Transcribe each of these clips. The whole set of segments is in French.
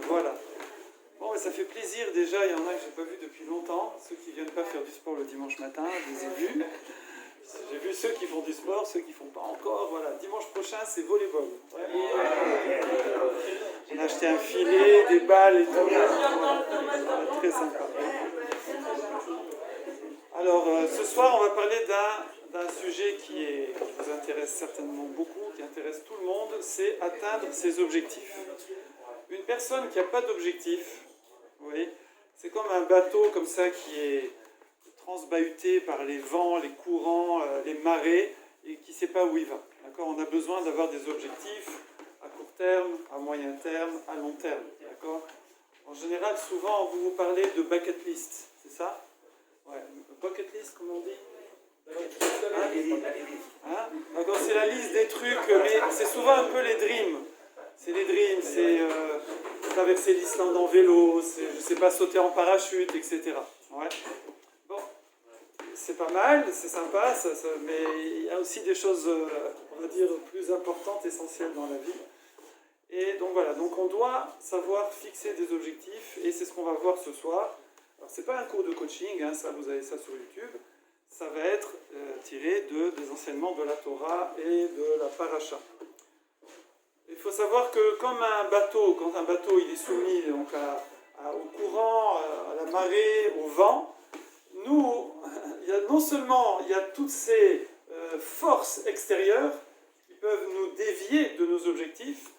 Voilà. Bon, ça fait plaisir déjà, il y en a que je n'ai pas vu depuis longtemps. Ceux qui ne viennent pas faire du sport le dimanche matin, je les ai vus. J'ai vu ceux qui font du sport, ceux qui ne font pas encore. Voilà, dimanche prochain, c'est volleyball. Ouais. On a acheté un filet, des balles et tout. Voilà. Très sympa. Alors, ce soir, on va parler d'un sujet qui vous intéresse certainement beaucoup, qui intéresse tout le monde, c'est atteindre ses objectifs. Une personne qui n'a pas d'objectif, vous voyez, c'est comme un bateau comme ça qui est transbahuté par les vents, les courants, les marées, et qui ne sait pas où il va. D'accord ? On a besoin d'avoir des objectifs à court terme, à moyen terme, à long terme. D'accord ? En général, souvent, vous parlez de bucket list, c'est ça ? Ouais. Bucket list, comment on dit ? Hein ? D'accord, c'est la liste des trucs, mais c'est souvent un peu les dreams. C'est les dreams, c'est traverser l'Islande en vélo, c'est, je sais pas, sauter en parachute, etc. Ouais. Bon, c'est pas mal, c'est sympa, mais il y a aussi des choses, on va dire, plus importantes, essentielles dans la vie. Et donc voilà, donc on doit savoir fixer des objectifs, et c'est ce qu'on va voir ce soir. Alors c'est pas un cours de coaching, hein, ça vous avez ça sur YouTube. Ça va être tiré des enseignements de la Torah et de la Paracha. Il faut savoir que comme un bateau, quand un bateau il est soumis donc au courant, à la marée, au vent, nous, non seulement il y a toutes ces forces extérieures qui peuvent nous dévier de nos objectifs,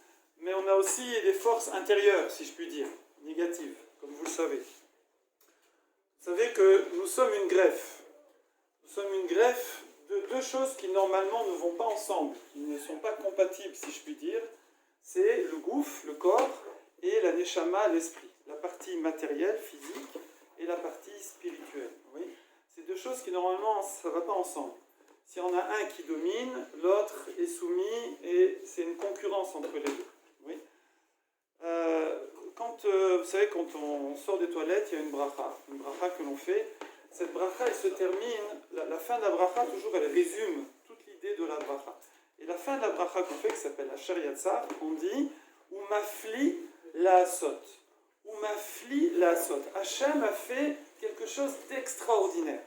mais on a aussi des forces intérieures, si je puis dire, négatives, comme vous le savez. Vous savez que nous sommes une greffe. Nous sommes une greffe de deux choses qui normalement ne vont pas ensemble, qui ne sont pas compatibles, si je puis dire. C'est le gouffre, le corps, et la neshama, l'esprit. La partie matérielle, physique, et la partie spirituelle. Oui, c'est deux choses qui normalement, ça ne va pas ensemble. S'il y en a un qui domine, l'autre est soumis, et c'est une concurrence entre les deux. Oui. Vous savez, quand on sort des toilettes, il y a une bracha que l'on fait. Cette bracha, elle se termine, la fin de la bracha, toujours, elle résume toute l'idée de la bracha. Et la fin de la bracha qu'on fait, qui s'appelle la Shariatza, on dit « Umafli la'asot ». Umafli la'asot. Hachem a fait quelque chose d'extraordinaire.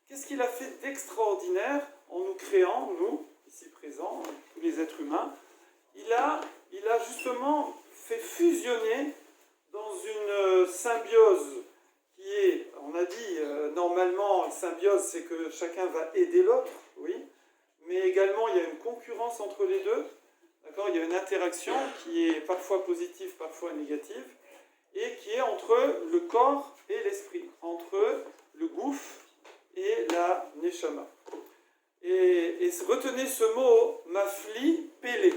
Qu'est-ce qu'il a fait d'extraordinaire en nous créant, nous, ici présents, tous les êtres humains? Il a justement fait fusionner dans une symbiose qui est, on a dit, normalement, symbiose, c'est que chacun va aider l'autre, oui, mais également, il y a une concurrence entre les deux, d'accord ? Il y a une interaction qui est parfois positive, parfois négative, et qui est entre le corps et l'esprit, entre le gouffre et la neshama. Et retenez ce mot, mafli, pélé.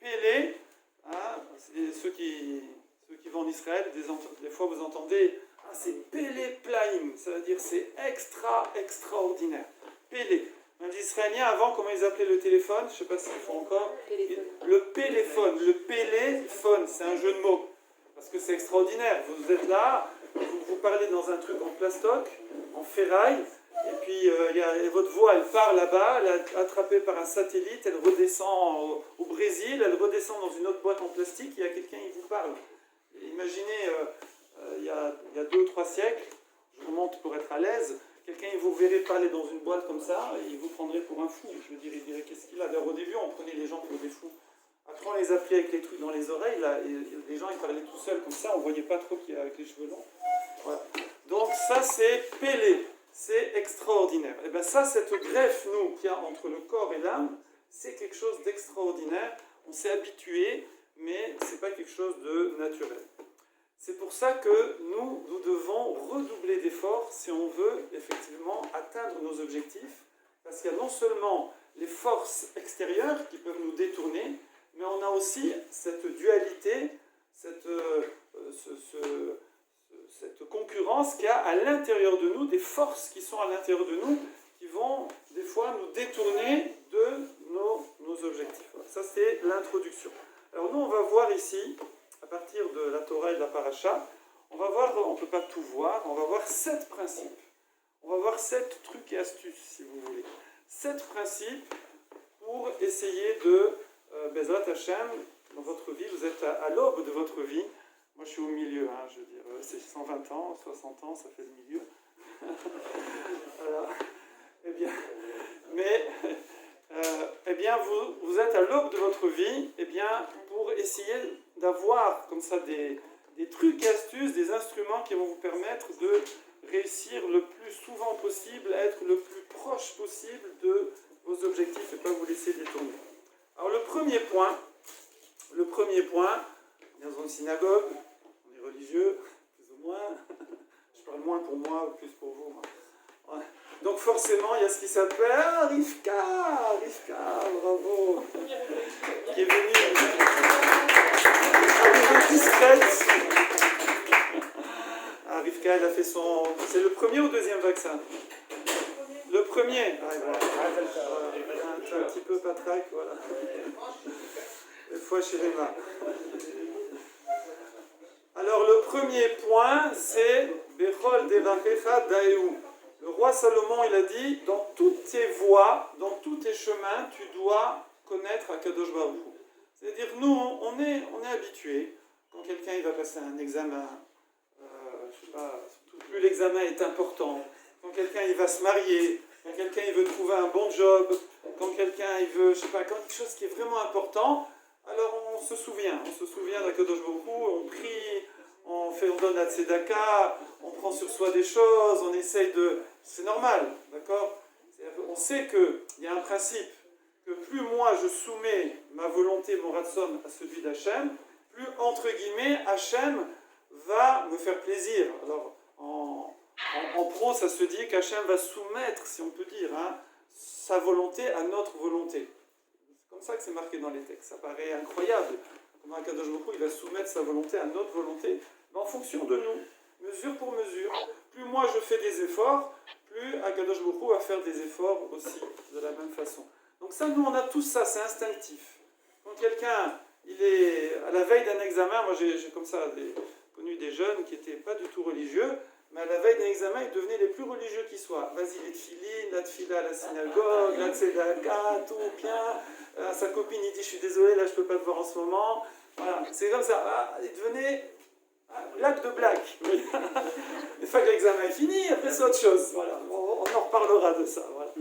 Pélé, hein, ceux qui vont en Israël, des fois vous entendez « Ah, c'est Pélé Plaïm », ça veut dire c'est extraordinaire. Pélé. Les Israéliens, avant, comment ils appelaient le téléphone? Je ne sais pas s'ils font encore. Le péléphone. Le péléphone, c'est un jeu de mots. Parce que c'est extraordinaire. Vous êtes là, vous parlez dans un truc en plastoc, en ferraille, et puis votre voix, elle part là-bas, elle est attrapée par un satellite, elle redescend au Brésil, elle redescend dans une autre boîte en plastique, il y a quelqu'un qui vous parle. Et imaginez, il y a 2 ou 3 siècles, je remonte pour être à l'aise, quelqu'un, il vous verrait parler dans une boîte comme ça, et il vous prendrait pour un fou. Je veux dire, il dirait, qu'est-ce qu'il a? D'ailleurs, au début, on prenait les gens pour des fous. Après, on les appelait avec les trucs dans les oreilles, là, et les gens, ils parlaient tout seuls comme ça, on ne voyait pas trop qu'il y a avec les cheveux longs. Voilà. Donc ça, c'est Pélé, c'est extraordinaire. Et bien ça, cette greffe, nous, qu'il y a entre le corps et l'âme, c'est quelque chose d'extraordinaire. On s'est habitué, mais ce n'est pas quelque chose de naturel. C'est pour ça que nous devons redoubler d'efforts si on veut effectivement atteindre nos objectifs, parce qu'il y a non seulement les forces extérieures qui peuvent nous détourner, mais on a aussi cette dualité, cette concurrence qu'il y a à l'intérieur de nous, des forces qui sont à l'intérieur de nous, qui vont des fois nous détourner de nos objectifs. Voilà. Ça, c'est l'introduction. Alors nous, on va voir ici, à partir de la Torah et de la Paracha, on va voir, on ne peut pas tout voir, on va voir 7 principes. On va voir 7 trucs et astuces, si vous voulez. 7 principes pour essayer de, Bezrat Hashem, dans votre vie, vous êtes à l'aube de votre vie, Moi, je suis au milieu, hein, je veux dire, c'est 120 ans, 60 ans, ça fait le milieu. Voilà. Eh bien, mais, eh bien vous êtes à l'aube de votre vie, eh bien, pour essayer d'avoir comme ça des trucs et astuces, des instruments qui vont vous permettre de réussir le plus souvent possible, à être le plus proche possible de vos objectifs et pas vous laisser détourner. Alors le premier point, dans une synagogue, on est religieux, plus ou moins, je parle moins pour moi, plus pour vous. Ouais. Donc forcément, il y a ce qui s'appelle Rivka, bravo, qui est venue discrète. Rivka, elle a fait son... C'est le premier ou deuxième vaccin? Le premier. Ah, voilà. Un petit peu patraque, voilà. Des fois chez les mains. Alors le premier point, c'est Bechol Devachecha Daeu. Le roi Salomon, il a dit, dans toutes tes voies, dans tous tes chemins, tu dois connaître Akadosh Baruch Hu. C'est-à-dire, nous, on est habitués, quand quelqu'un il va passer un examen, je sais pas, surtout plus l'examen est important, quand quelqu'un il va se marier, quand quelqu'un il veut trouver un bon job, quand quelqu'un il veut, je sais pas, quand quelque chose qui est vraiment important, alors on se souvient d'Akadosh Baruch Hu, on prie, on donne la tzedaka, on prend sur soi des choses, on essaye de... C'est normal, d'accord? On sait qu'il y a un principe, que plus moi je soumets ma volonté, mon ratson à celui d'Hachem, plus, entre guillemets, Hachem va me faire plaisir. Alors, en pro, ça se dit qu'Hachem va soumettre, si on peut dire, hein, sa volonté à notre volonté. C'est comme ça que c'est marqué dans les textes. Ça paraît incroyable. Comment Akadosh Baruch Hu, il va soumettre sa volonté à notre volonté, mais en fonction de nous, mesure pour mesure. Plus moi je fais des efforts, plus Akadosh Baruch Hu va faire des efforts aussi, de la même façon. Donc ça, nous, on a tout ça, c'est instinctif. Quand quelqu'un, il est à la veille d'un examen, moi j'ai comme ça connu des jeunes qui n'étaient pas du tout religieux, mais à la veille d'un examen, ils devenaient les plus religieux qui soient. Vas-y, les tefilines, la tefila à la synagogue, la tzedaka, tout bien. Sa copine, il dit, je suis désolé, là, je ne peux pas te voir en ce moment. Voilà, c'est comme ça. Ah, il devenait blague de blague. Une fois que l'examen est fini, après c'est autre chose. Voilà, on en reparlera de ça. Voilà.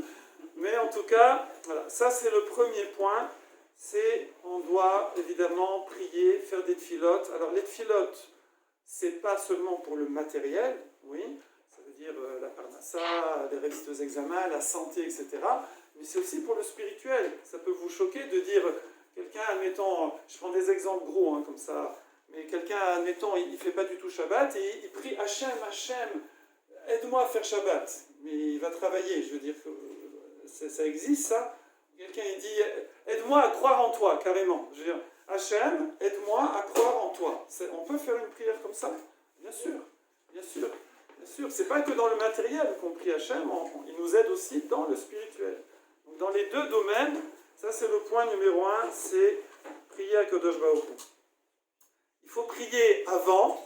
Mais en tout cas, voilà, ça c'est le premier point. C'est, on doit évidemment prier, faire des tfilotes. Alors les tfilotes, c'est pas seulement pour le matériel, oui, ça veut dire la parnassa, les réussites aux examens, la santé, etc. Mais c'est aussi pour le spirituel. Ça peut vous choquer de dire, quelqu'un, admettons, je prends des exemples gros, hein, comme ça, mais quelqu'un, admettons, il ne fait pas du tout Shabbat, et il prie Hachem, aide-moi à faire Shabbat. Mais il va travailler, je veux dire, ça existe, ça. Quelqu'un, il dit, aide-moi à croire en toi, carrément. Je veux dire, Hachem, aide-moi à croire en toi. On peut faire une prière comme ça? Bien sûr, bien sûr, bien sûr. C'est pas que dans le matériel qu'on prie Hachem, il nous aide aussi dans le spirituel. Donc dans les deux domaines, ça c'est le point numéro 1, c'est prier à Kadosh Baruch Hu. Il faut prier avant,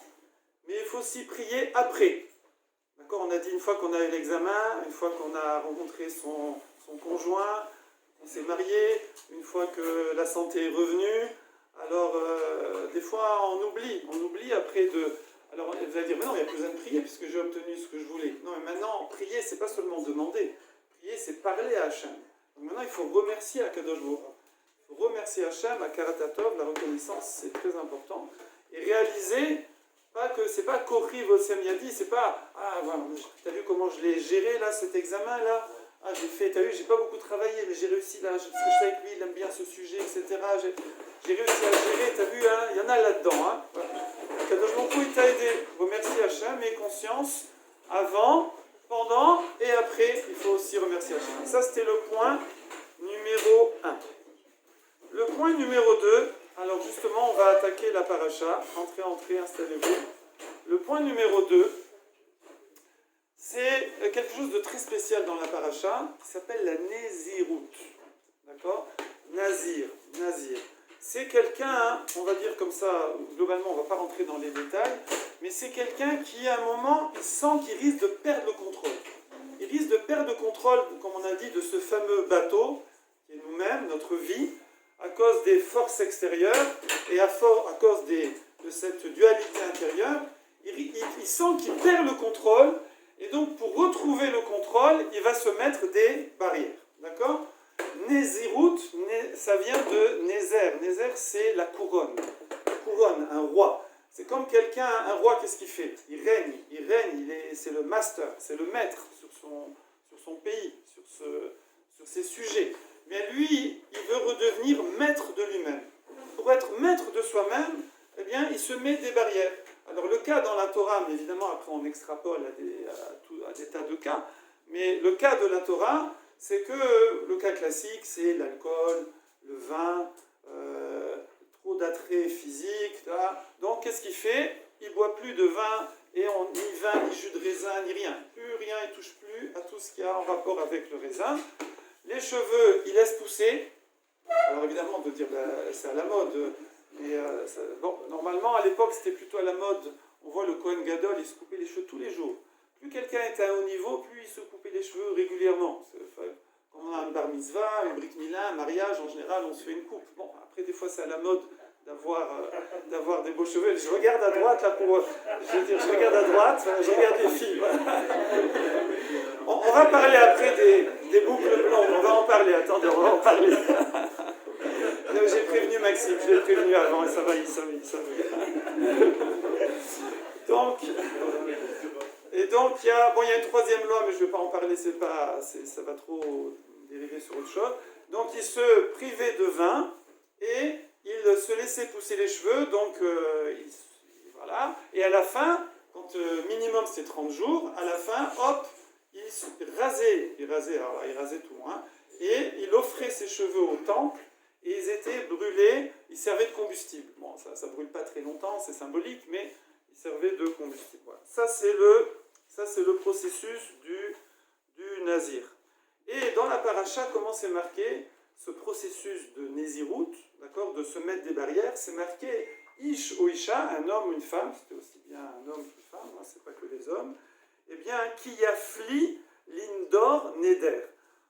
mais il faut aussi prier après. D'accord? On a dit une fois qu'on a eu l'examen, une fois qu'on a rencontré son conjoint, on s'est marié, une fois que la santé est revenue, alors des fois on oublie après de... Alors vous allez dire, mais non, il n'y a plus besoin de prier puisque j'ai obtenu ce que je voulais. Non, mais maintenant, prier, c'est pas seulement demander. Prier, c'est parler à Hachem. Donc maintenant, il faut remercier Akadosh Baruch Hu. Il faut remercier Hachem, à Karatatov, la reconnaissance, c'est très important. Et réaliser, pas que c'est pas Kori Vosem Yadi, c'est pas, ah voilà, t'as vu comment je l'ai géré là, cet examen-là? Ah, j'ai fait, t'as vu, j'ai pas beaucoup travaillé, mais j'ai réussi là, parce que je sais avec lui, il aime bien ce sujet, etc. J'ai réussi à gérer, t'as vu, hein, il y en a là-dedans. Hein. Kadosh Baruch Hu, il t'a aidé. Remercie Hachem et conscience, avant, pendant et après, il faut aussi remercier Hachem. Ça, c'était le point numéro 1. Le point numéro 2, alors justement, on va attaquer la paracha. Entrez, installez-vous. Le point numéro 2, c'est quelque chose de très spécial dans la paracha qui s'appelle la Nézirut. D'accord? Nazir. C'est quelqu'un, on va dire comme ça, globalement, on ne va pas rentrer dans les détails, mais c'est quelqu'un qui, à un moment, il sent qu'il risque de perdre le contrôle. Il risque de perdre le contrôle, comme on a dit, de ce fameux bateau, qui est nous-mêmes, notre vie, à cause des forces extérieures et à cause de de cette dualité intérieure, il sent qu'il perd le contrôle, et donc pour retrouver le contrôle, il va se mettre des barrières. D'accord? Nézirut, ça vient de Nézer. Nézer, c'est la couronne. Couronne, un roi. C'est comme quelqu'un, un roi, qu'est-ce qu'il fait? Il règne, c'est le master, c'est le maître sur son pays, sur ses sujets. Mais lui, il veut redevenir maître de lui-même. Pour être maître de soi-même, eh bien, il se met des barrières. Alors le cas dans la Torah, mais évidemment après on extrapole à des tas de cas, mais le cas de la Torah, c'est que le cas classique, c'est l'alcool, le vin, trop d'attrait physique. Là. Donc qu'est-ce qu'il fait? Il ne boit plus de vin, et ni vin, ni jus de raisin, ni rien. Plus rien, il ne touche plus à tout ce qui a en rapport avec le raisin. Les cheveux, il laisse pousser. Alors évidemment, on peut dire, c'est à la mode. Mais bon, normalement, à l'époque, c'était plutôt à la mode. On voit le Kohen Gadol, il se coupait les cheveux tous les jours. Plus quelqu'un était à haut niveau, plus il se coupait les cheveux régulièrement. Quand on a un bar mitzvah, un brit milah, un mariage, en général, on se fait une coupe. Bon, après, des fois, c'est à la mode d'avoir des beaux cheveux. Je regarde à droite, là, je regarde à droite, je regarde les filles. Voilà. On va parler après des boucles blondes. On va en parler. Attendez, on va en parler. J'ai prévenu Maxime, je l'ai prévenu avant, et ça va. Donc, il y a une troisième loi, mais je ne vais pas en parler, ça va trop dériver sur autre chose. Donc, il se privait de vin et il se laissait pousser les cheveux, donc voilà. Et à la fin, quand minimum c'était 30 jours, à la fin, hop, il rasait tout, hein, et il offrait ses cheveux au temple. Et ils étaient brûlés, ils servaient de combustible. Bon, ça ne brûle pas très longtemps, c'est symbolique, mais ils servaient de combustible. Voilà. Ça, c'est le processus du nazir. Et dans la paracha, comment c'est marqué? Ce processus de Nézirut, d'accord, de se mettre des barrières, c'est marqué Ish ou Isha, un homme ou une femme, c'était aussi bien un homme qu'une femme, hein, c'est pas que les hommes, eh bien, qui yafli l'indor neder.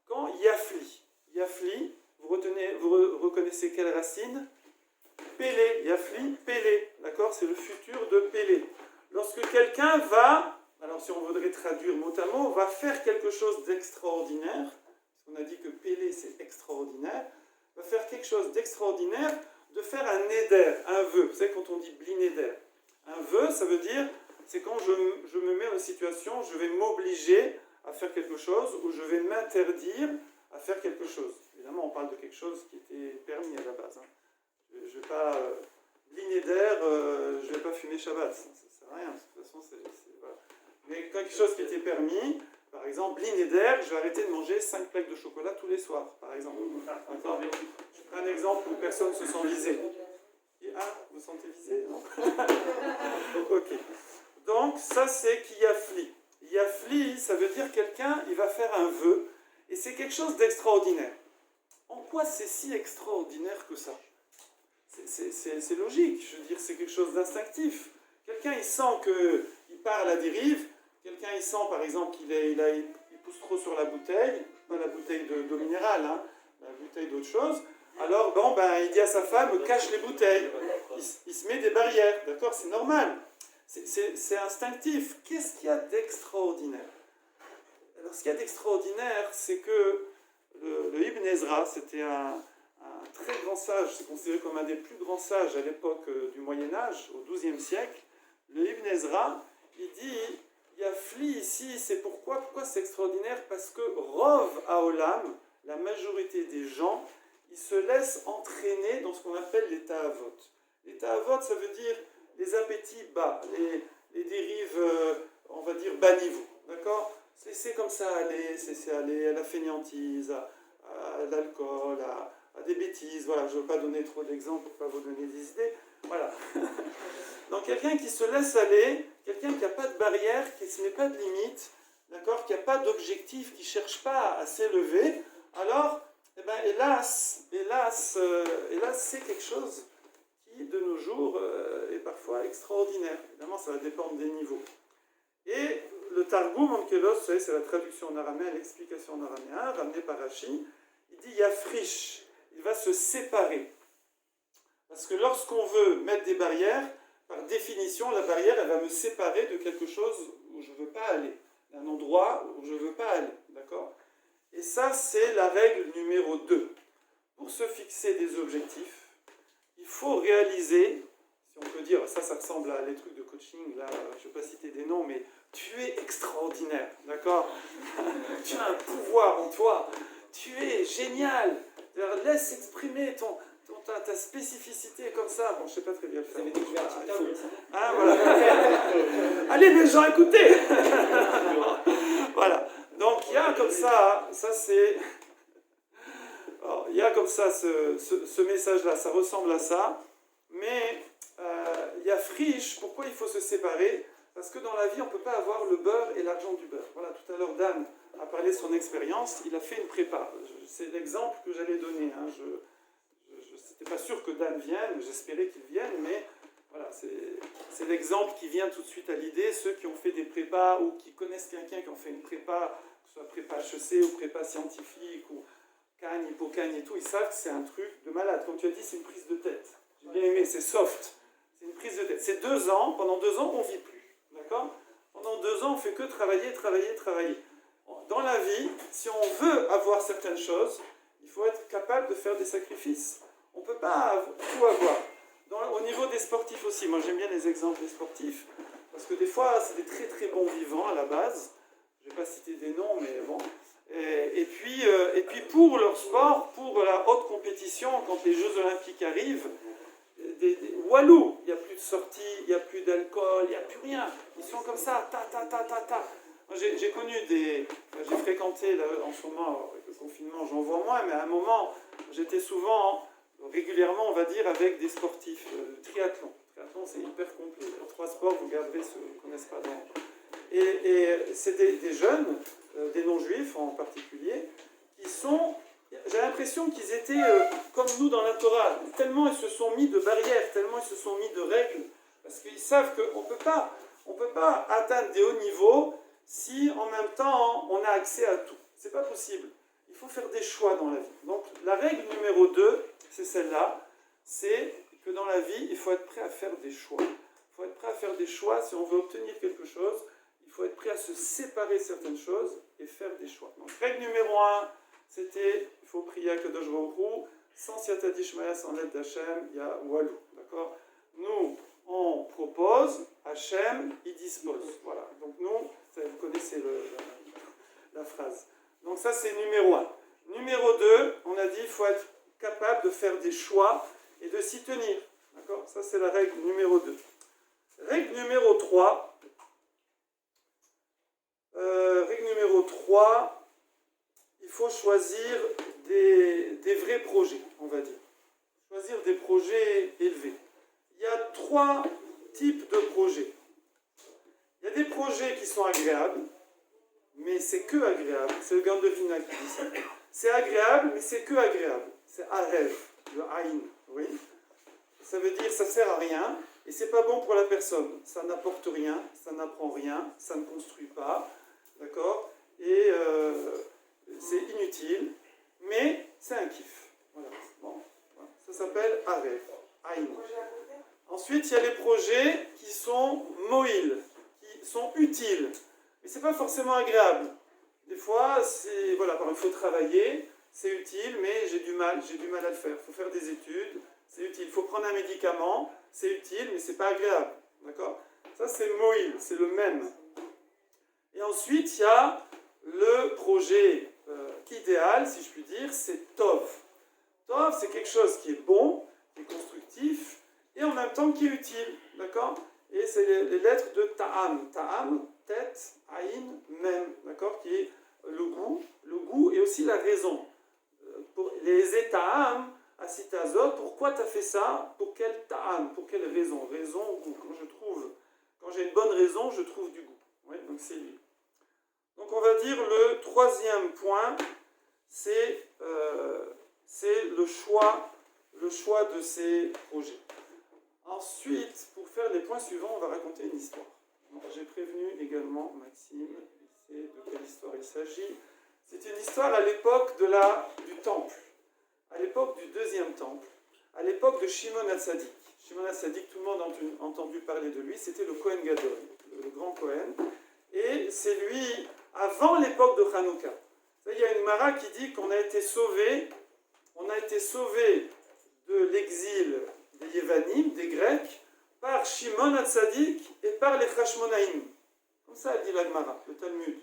Quand yafli, vous reconnaissez quelle racine? Pélé, Yafli, Pélé, d'accord? C'est le futur de Pélé. Lorsque quelqu'un va, alors si on voudrait traduire mot à mot, va faire quelque chose d'extraordinaire, parce qu'on a dit que Pélé c'est extraordinaire, va faire quelque chose d'extraordinaire, de faire un néder, un vœu. Vous savez quand on dit blinéder, un vœu, ça veut dire, c'est quand je me mets en situation, je vais m'obliger à faire quelque chose, ou je vais m'interdire à faire quelque chose. Évidemment, on parle de quelque chose qui était permis à la base. Hein. Je ne vais pas blinéder, je ne vais pas fumer Shabbat. Ça ne sert à rien. De toute façon, voilà. Mais quelque chose qui était permis, par exemple, blinéder, je vais arrêter de manger 5 plaques de chocolat tous les soirs, par exemple. D'accord. Je prends un exemple où personne ne se sent visé. Vous sentez visé? Non. Ok. Donc, ça, c'est qui yafli. Yafli, ça veut dire quelqu'un, il va faire un vœu, et c'est quelque chose d'extraordinaire. En quoi c'est si extraordinaire que ça? C'est logique, je veux dire, c'est quelque chose d'instinctif. Quelqu'un, il sent qu'il part à la dérive, quelqu'un, il sent, par exemple, qu'il pousse trop sur la bouteille, pas la bouteille d'eau minérale, hein, la bouteille d'autre chose, alors, il dit à sa femme, cache les bouteilles. Il se met des barrières, d'accord? C'est normal. C'est instinctif. Qu'est-ce qu'il y a d'extraordinaire? Alors, ce qu'il y a d'extraordinaire, c'est que le Ibn Ezra, c'était un très grand sage, c'est considéré comme un des plus grands sages à l'époque du Moyen-Âge, au XIIe siècle. Le Ibn Ezra, il dit, il y a fli ici, c'est pourquoi c'est extraordinaire? Parce que Rov Haolam, la majorité des gens, ils se laissent entraîner dans ce qu'on appelle les ta'avot. Les ta'avot, ça veut dire les appétits bas, les dérives, on va dire, bas niveau, d'accord? C'est comme ça c'est aller à la fainéantise, à l'alcool, à des bêtises. Voilà, je ne veux pas donner trop d'exemples pour ne pas vous donner des idées. Voilà. Donc quelqu'un qui se laisse aller, quelqu'un qui n'a pas de barrière, qui ne se met pas de limite, d'accord, qui n'a pas d'objectif, qui ne cherche pas à s'élever, alors, hélas, c'est quelque chose qui, de nos jours, est parfois extraordinaire. Évidemment, ça va dépendre des niveaux. Et le Targum Onkelos, vous savez, c'est la traduction en araméen, l'explication en araméen, ramenée par Rashi, il dit Yafrish, il va se séparer. Parce que lorsqu'on veut mettre des barrières, par définition, la barrière, elle va me séparer de quelque chose où je ne veux pas aller, d'un endroit où je ne veux pas aller, d'accord? Et ça, c'est la règle numéro 2. Pour se fixer des objectifs, il faut réaliser, si on peut dire, ça ressemble à les trucs de coaching, là, je ne vais pas citer des noms, mais tu es extraordinaire, d'accord? Tu as un pouvoir en toi, tu es génial, laisse exprimer ta spécificité comme ça. Bon, je ne sais pas très bien le faire. Ah, voilà. Allez, les gens, écoutez. Voilà. Donc, il y a comme ça c'est... Alors, il y a comme ça ce message-là, ça ressemble à ça, mais il y a Frisch. Pourquoi il faut se séparer? Parce que dans la vie, on ne peut pas avoir le beurre et l'argent du beurre. Voilà, tout à l'heure, Dan a parlé de son expérience, il a fait une prépa. C'est l'exemple que j'allais donner. Hein. Je n'étais pas sûr que Dan vienne, j'espérais qu'il vienne, mais voilà, c'est l'exemple qui vient tout de suite à l'idée. Ceux qui ont fait des prépas ou qui connaissent quelqu'un qui ont fait une prépa, que ce soit prépa HEC ou prépa scientifique ou Cagne, Hippocagne et tout, ils savent que c'est un truc de malade. Comme tu as dit, c'est une prise de tête. J'ai bien aimé, c'est soft. C'est une prise de tête. C'est 2 ans, pendant 2 ans, on ne vit plus. D'accord? Pendant 2 ans, on ne fait que travailler, travailler, travailler. Dans la vie, si on veut avoir certaines choses, il faut être capable de faire des sacrifices. On ne peut pas tout avoir. Au niveau des sportifs aussi, moi j'aime bien les exemples des sportifs, parce que des fois, c'est des très très bons vivants à la base. Je ne vais pas citer des noms, mais bon. Et puis pour leur sport, pour la haute compétition, quand les Jeux Olympiques arrivent, walou, il n'y a plus de sortie, il n'y a plus d'alcool, il n'y a plus rien. Ils sont comme ça, ta. J'ai connu j'ai fréquenté, là, en ce moment, avec le confinement, j'en vois moins, mais à un moment, j'étais souvent, régulièrement, on va dire, avec des sportifs triathlon. Triathlon, c'est hyper complet. En 3 sports, vous garderez ceux qui ne connaissent pas dans... Et c'est des jeunes, des non-juifs en particulier, qui sont... J'ai l'impression qu'ils étaient comme nous dans la Torah. Tellement ils se sont mis de barrières, tellement ils se sont mis de règles, parce qu'ils savent qu'on ne peut pas atteindre des hauts niveaux si en même temps on a accès à tout. C'est pas possible. Il faut faire des choix dans la vie. Donc la règle numéro 2, c'est celle-là, c'est que dans la vie, il faut être prêt à faire des choix. Il faut être prêt à faire des choix si on veut obtenir quelque chose. Il faut être prêt à se séparer de certaines choses et faire des choix. Donc règle numéro 1, c'était, il faut prier à Kadosh Baruch Hu, sans Siyata Dishmaya, sans l'aide d'Hachem, il y a Walou. D'accord? Nous, on propose, Hachem, il dispose. Voilà. Donc nous, vous connaissez la phrase. Donc ça, c'est numéro 1. Numéro 2, on a dit, il faut être capable de faire des choix et de s'y tenir. D'accord? Ça, c'est la règle numéro 2. Règle numéro 3. Il faut choisir des vrais projets, on va dire. Choisir des projets élevés. Il y a 3 types de projets. Il y a des projets qui sont agréables, mais c'est que agréable. C'est le Gandolfina qui dit ça. C'est agréable, mais c'est que agréable. C'est Arev, le Aïn. Oui. Ça veut dire ça ne sert à rien et c'est pas bon pour la personne. Ça n'apporte rien, ça n'apprend rien, ça ne construit pas. D'accord? Et c'est inutile, mais c'est un kiff. Voilà. Bon. Voilà. Ça s'appelle Arev, Aïn. Ensuite, il y a les projets qui sont moïl, qui sont utiles. Mais ce n'est pas forcément agréable. Des fois, voilà, il faut travailler, c'est utile, mais j'ai du mal à le faire. Il faut faire des études, c'est utile. Il faut prendre un médicament, c'est utile, mais ce n'est pas agréable. D'accord? Ça, c'est moïl, c'est le même. Et ensuite, il y a le projet idéal, si je puis dire, c'est Tov. Tov, c'est quelque chose qui est bon, qui est constructif, et en même temps qui est utile. D'accord? Et c'est les lettres de Ta'am. Ta'am, tête, Aïn, Mem. D'accord? Qui est le goût et aussi la raison. Pour les Ta'am, Asitazot, pourquoi tu as fait ça? Pour quel Ta'am? Pour quelle raison? Raison, goût. Quand j'ai une bonne raison, je trouve du goût. Oui, donc c'est lui. Donc on va dire le 3e point, c'est le choix de ces projets. Ensuite, pour faire les points suivants, on va raconter une histoire. J'ai prévenu également Maxime, il sait de quelle histoire il s'agit. C'est une histoire à l'époque du temple, à l'époque du 2e temple, à l'époque de Shimon HaTzadik. Shimon HaTzadik, tout le monde a entendu parler de lui, c'était le Kohen Gadol, le grand Kohen. Et c'est lui, avant l'époque de Hanouka. Il y a une Mara qui dit qu'on a été sauvé de l'exil des Yévanim, des Grecs, par Shimon HaTzadik et par les Hashmonaïm. Comme ça dit la Gemara, le Talmud.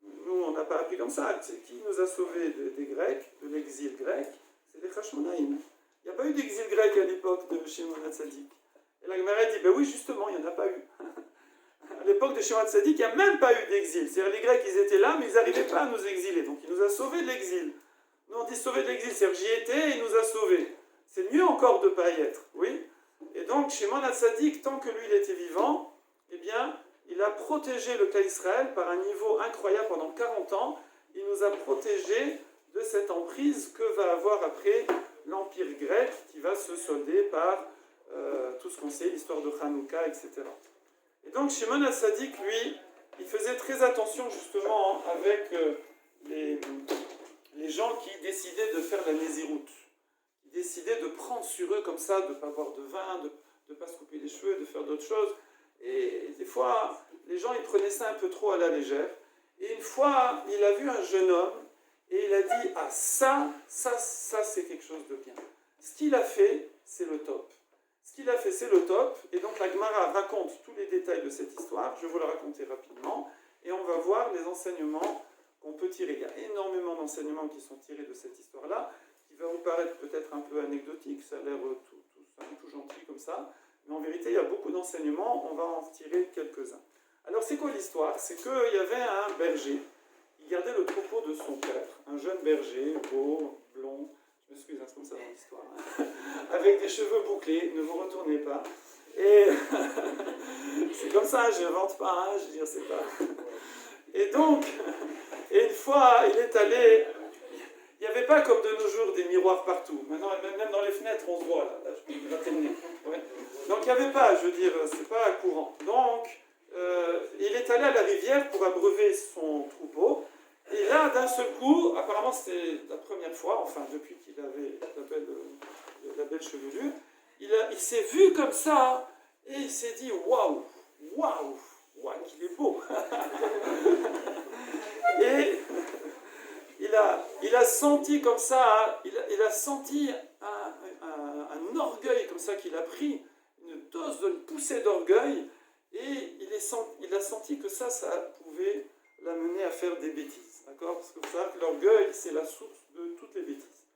Nous, on n'a pas appris comme ça. C'est qui nous a sauvés des Grecs, de l'exil grec? C'est les Hashmonaïm. Il n'y a pas eu d'exil grec à l'époque de Shimon HaTzadik. Et la Gemara dit, ben oui, justement, il n'y en a pas eu. À l'époque de Shimon HaTzadik, il n'y a même pas eu d'exil. C'est-à-dire les Grecs, ils étaient là, mais ils n'arrivaient pas à nous exiler. Donc il nous a sauvés de l'exil. Nous, on dit sauver de l'exil, c'est-à-dire j'y étais et il nous a sauvés. C'est mieux encore de ne pas y être, oui. Et donc, Shimon HaTzadik, tant que lui, il était vivant, eh bien, il a protégé le cas Israël par un niveau incroyable pendant 40 ans. Il nous a protégés de cette emprise que va avoir après l'Empire grec, qui va se solder par tout ce qu'on sait, l'histoire de Hanouka, etc. Et donc, Shimon HaTzadik, lui, il faisait très attention justement avec les gens qui décidaient de faire la Nézirout, qui décidaient de prendre sur eux comme ça, de ne pas boire de vin, de ne pas se couper les cheveux, de faire d'autres choses. Et des fois, les gens, ils prenaient ça un peu trop à la légère. Et une fois, il a vu un jeune homme et il a dit « Ah, ça, c'est quelque chose de bien. Ce qu'il a fait, c'est le top. Ce qu'il a fait, c'est le top. » Et donc, la Gemara raconte tous les détails de cette histoire. Je vais vous le raconter rapidement. Et on va voir les enseignements qu'on peut tirer. Il y a énormément d'enseignements qui sont tirés de cette histoire-là, qui va vous paraître peut-être un peu anecdotique. Ça a l'air tout gentil comme ça. Mais en vérité, il y a beaucoup d'enseignements, on va en tirer quelques-uns. Alors, c'est quoi l'histoire? C'est qu'il y avait un berger, qui gardait le troupeau de son père, un jeune berger, beau, blond, je m'excuse, c'est comme ça dans l'histoire, hein, avec des cheveux bouclés, ne vous retournez pas. Et c'est comme ça, je n'invente pas, hein, je veux dire, c'est pas... Et donc, une fois, il est allé... Il n'y avait pas comme de nos jours des miroirs partout. Maintenant, même dans les fenêtres, on se voit, là je peux gratter le nez. Ouais. Donc il n'y avait pas, je veux dire, c'est pas courant. Donc, il est allé à la rivière pour abreuver son troupeau. Et là, d'un seul coup, apparemment c'était la première fois, enfin depuis qu'il avait la belle chevelure, il s'est vu comme ça, et il s'est dit, waouh, qu'il est beau. Et... Il a senti comme ça, il a senti un orgueil comme ça qu'il a pris, une dose, une poussée d'orgueil, et il a senti que ça pouvait l'amener à faire des bêtises, d'accord? Parce que vous savez que l'orgueil, c'est la source de toutes les bêtises.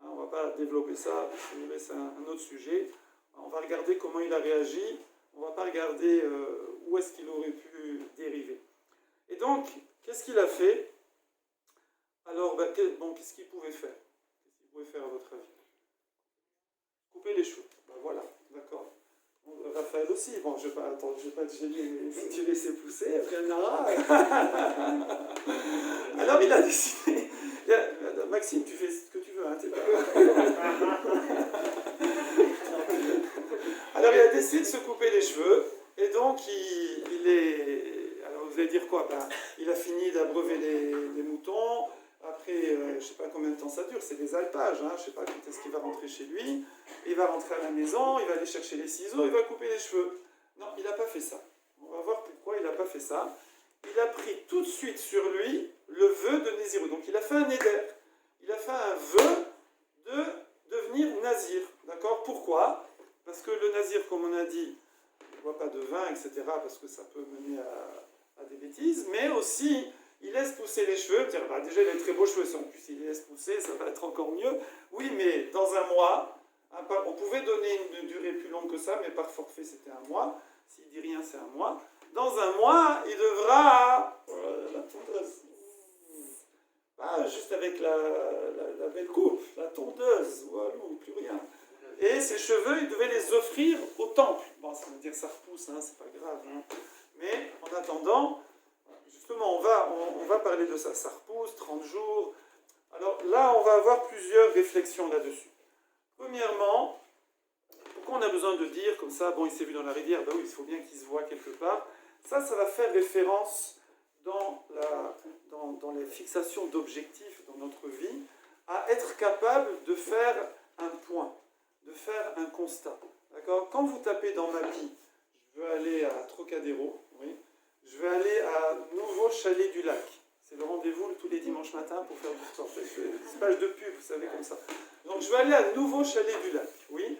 Hein, on ne va pas développer ça, je vous laisse un autre sujet. On va regarder comment il a réagi, on ne va pas regarder où est-ce qu'il aurait pu dériver. Et donc, qu'est-ce qu'il a fait? Alors, qu'est-ce qu'il pouvait faire? Qu'est-ce qu'il pouvait faire à votre avis? Couper les cheveux. Ben voilà, d'accord. Raphaël aussi. Bon, je ne vais pas te gêner, mais si tu laissais pousser, après Nara. Alors, il a décidé. Maxime, tu fais ce que tu veux, hein, t'es pas... Alors, il a décidé de se couper les cheveux, et donc, il est... Alors, vous allez dire quoi? Il a fini d'abreuver les moutons. Après, je ne sais pas combien de temps ça dure, c'est des alpages, hein, je ne sais pas quand est-ce qu'il va rentrer chez lui. Il va rentrer à la maison, il va aller chercher les ciseaux, il va couper les cheveux. Non, il n'a pas fait ça. On va voir pourquoi il n'a pas fait ça. Il a pris tout de suite sur lui le vœu de Nézirut. Donc il a fait un éder. Il a fait un vœu de devenir nazir. D'accord? Pourquoi? Parce que le nazir, comme on a dit, il ne boit pas de vin, etc., parce que ça peut mener à des bêtises, mais aussi... Il laisse pousser les cheveux, dire, déjà il a de très beaux cheveux, si en plus il les laisse pousser, ça va être encore mieux. Oui, mais dans un mois, on pouvait donner une durée plus longue que ça, mais par forfait c'était un mois. S'il dit rien, c'est un mois. Dans un mois, il devra... la tondeuse. Pas juste avec la belle coupe, la tondeuse, voilà, plus rien. Et ses cheveux, il devait les offrir au temple. Bon, ça veut dire que ça repousse, hein, c'est pas grave. Hein. Mais en attendant... Justement, on va parler de ça. Ça repousse, 30 jours. Alors là, on va avoir plusieurs réflexions là-dessus. Premièrement, pourquoi on a besoin de dire comme ça, bon, il s'est vu dans la rivière, ben oui, il faut bien qu'il se voit quelque part. Ça va faire référence dans les fixations d'objectifs dans notre vie, à être capable de faire un point, de faire un constat. D'accord? Quand vous tapez dans Mappy, je veux aller à Trocadéro, oui, je vais aller à Nouveau Chalet du Lac. C'est le rendez-vous tous les dimanches matins pour faire du sport. C'est page de pub, vous savez, comme ça. Donc je vais aller à Nouveau Chalet du Lac, oui,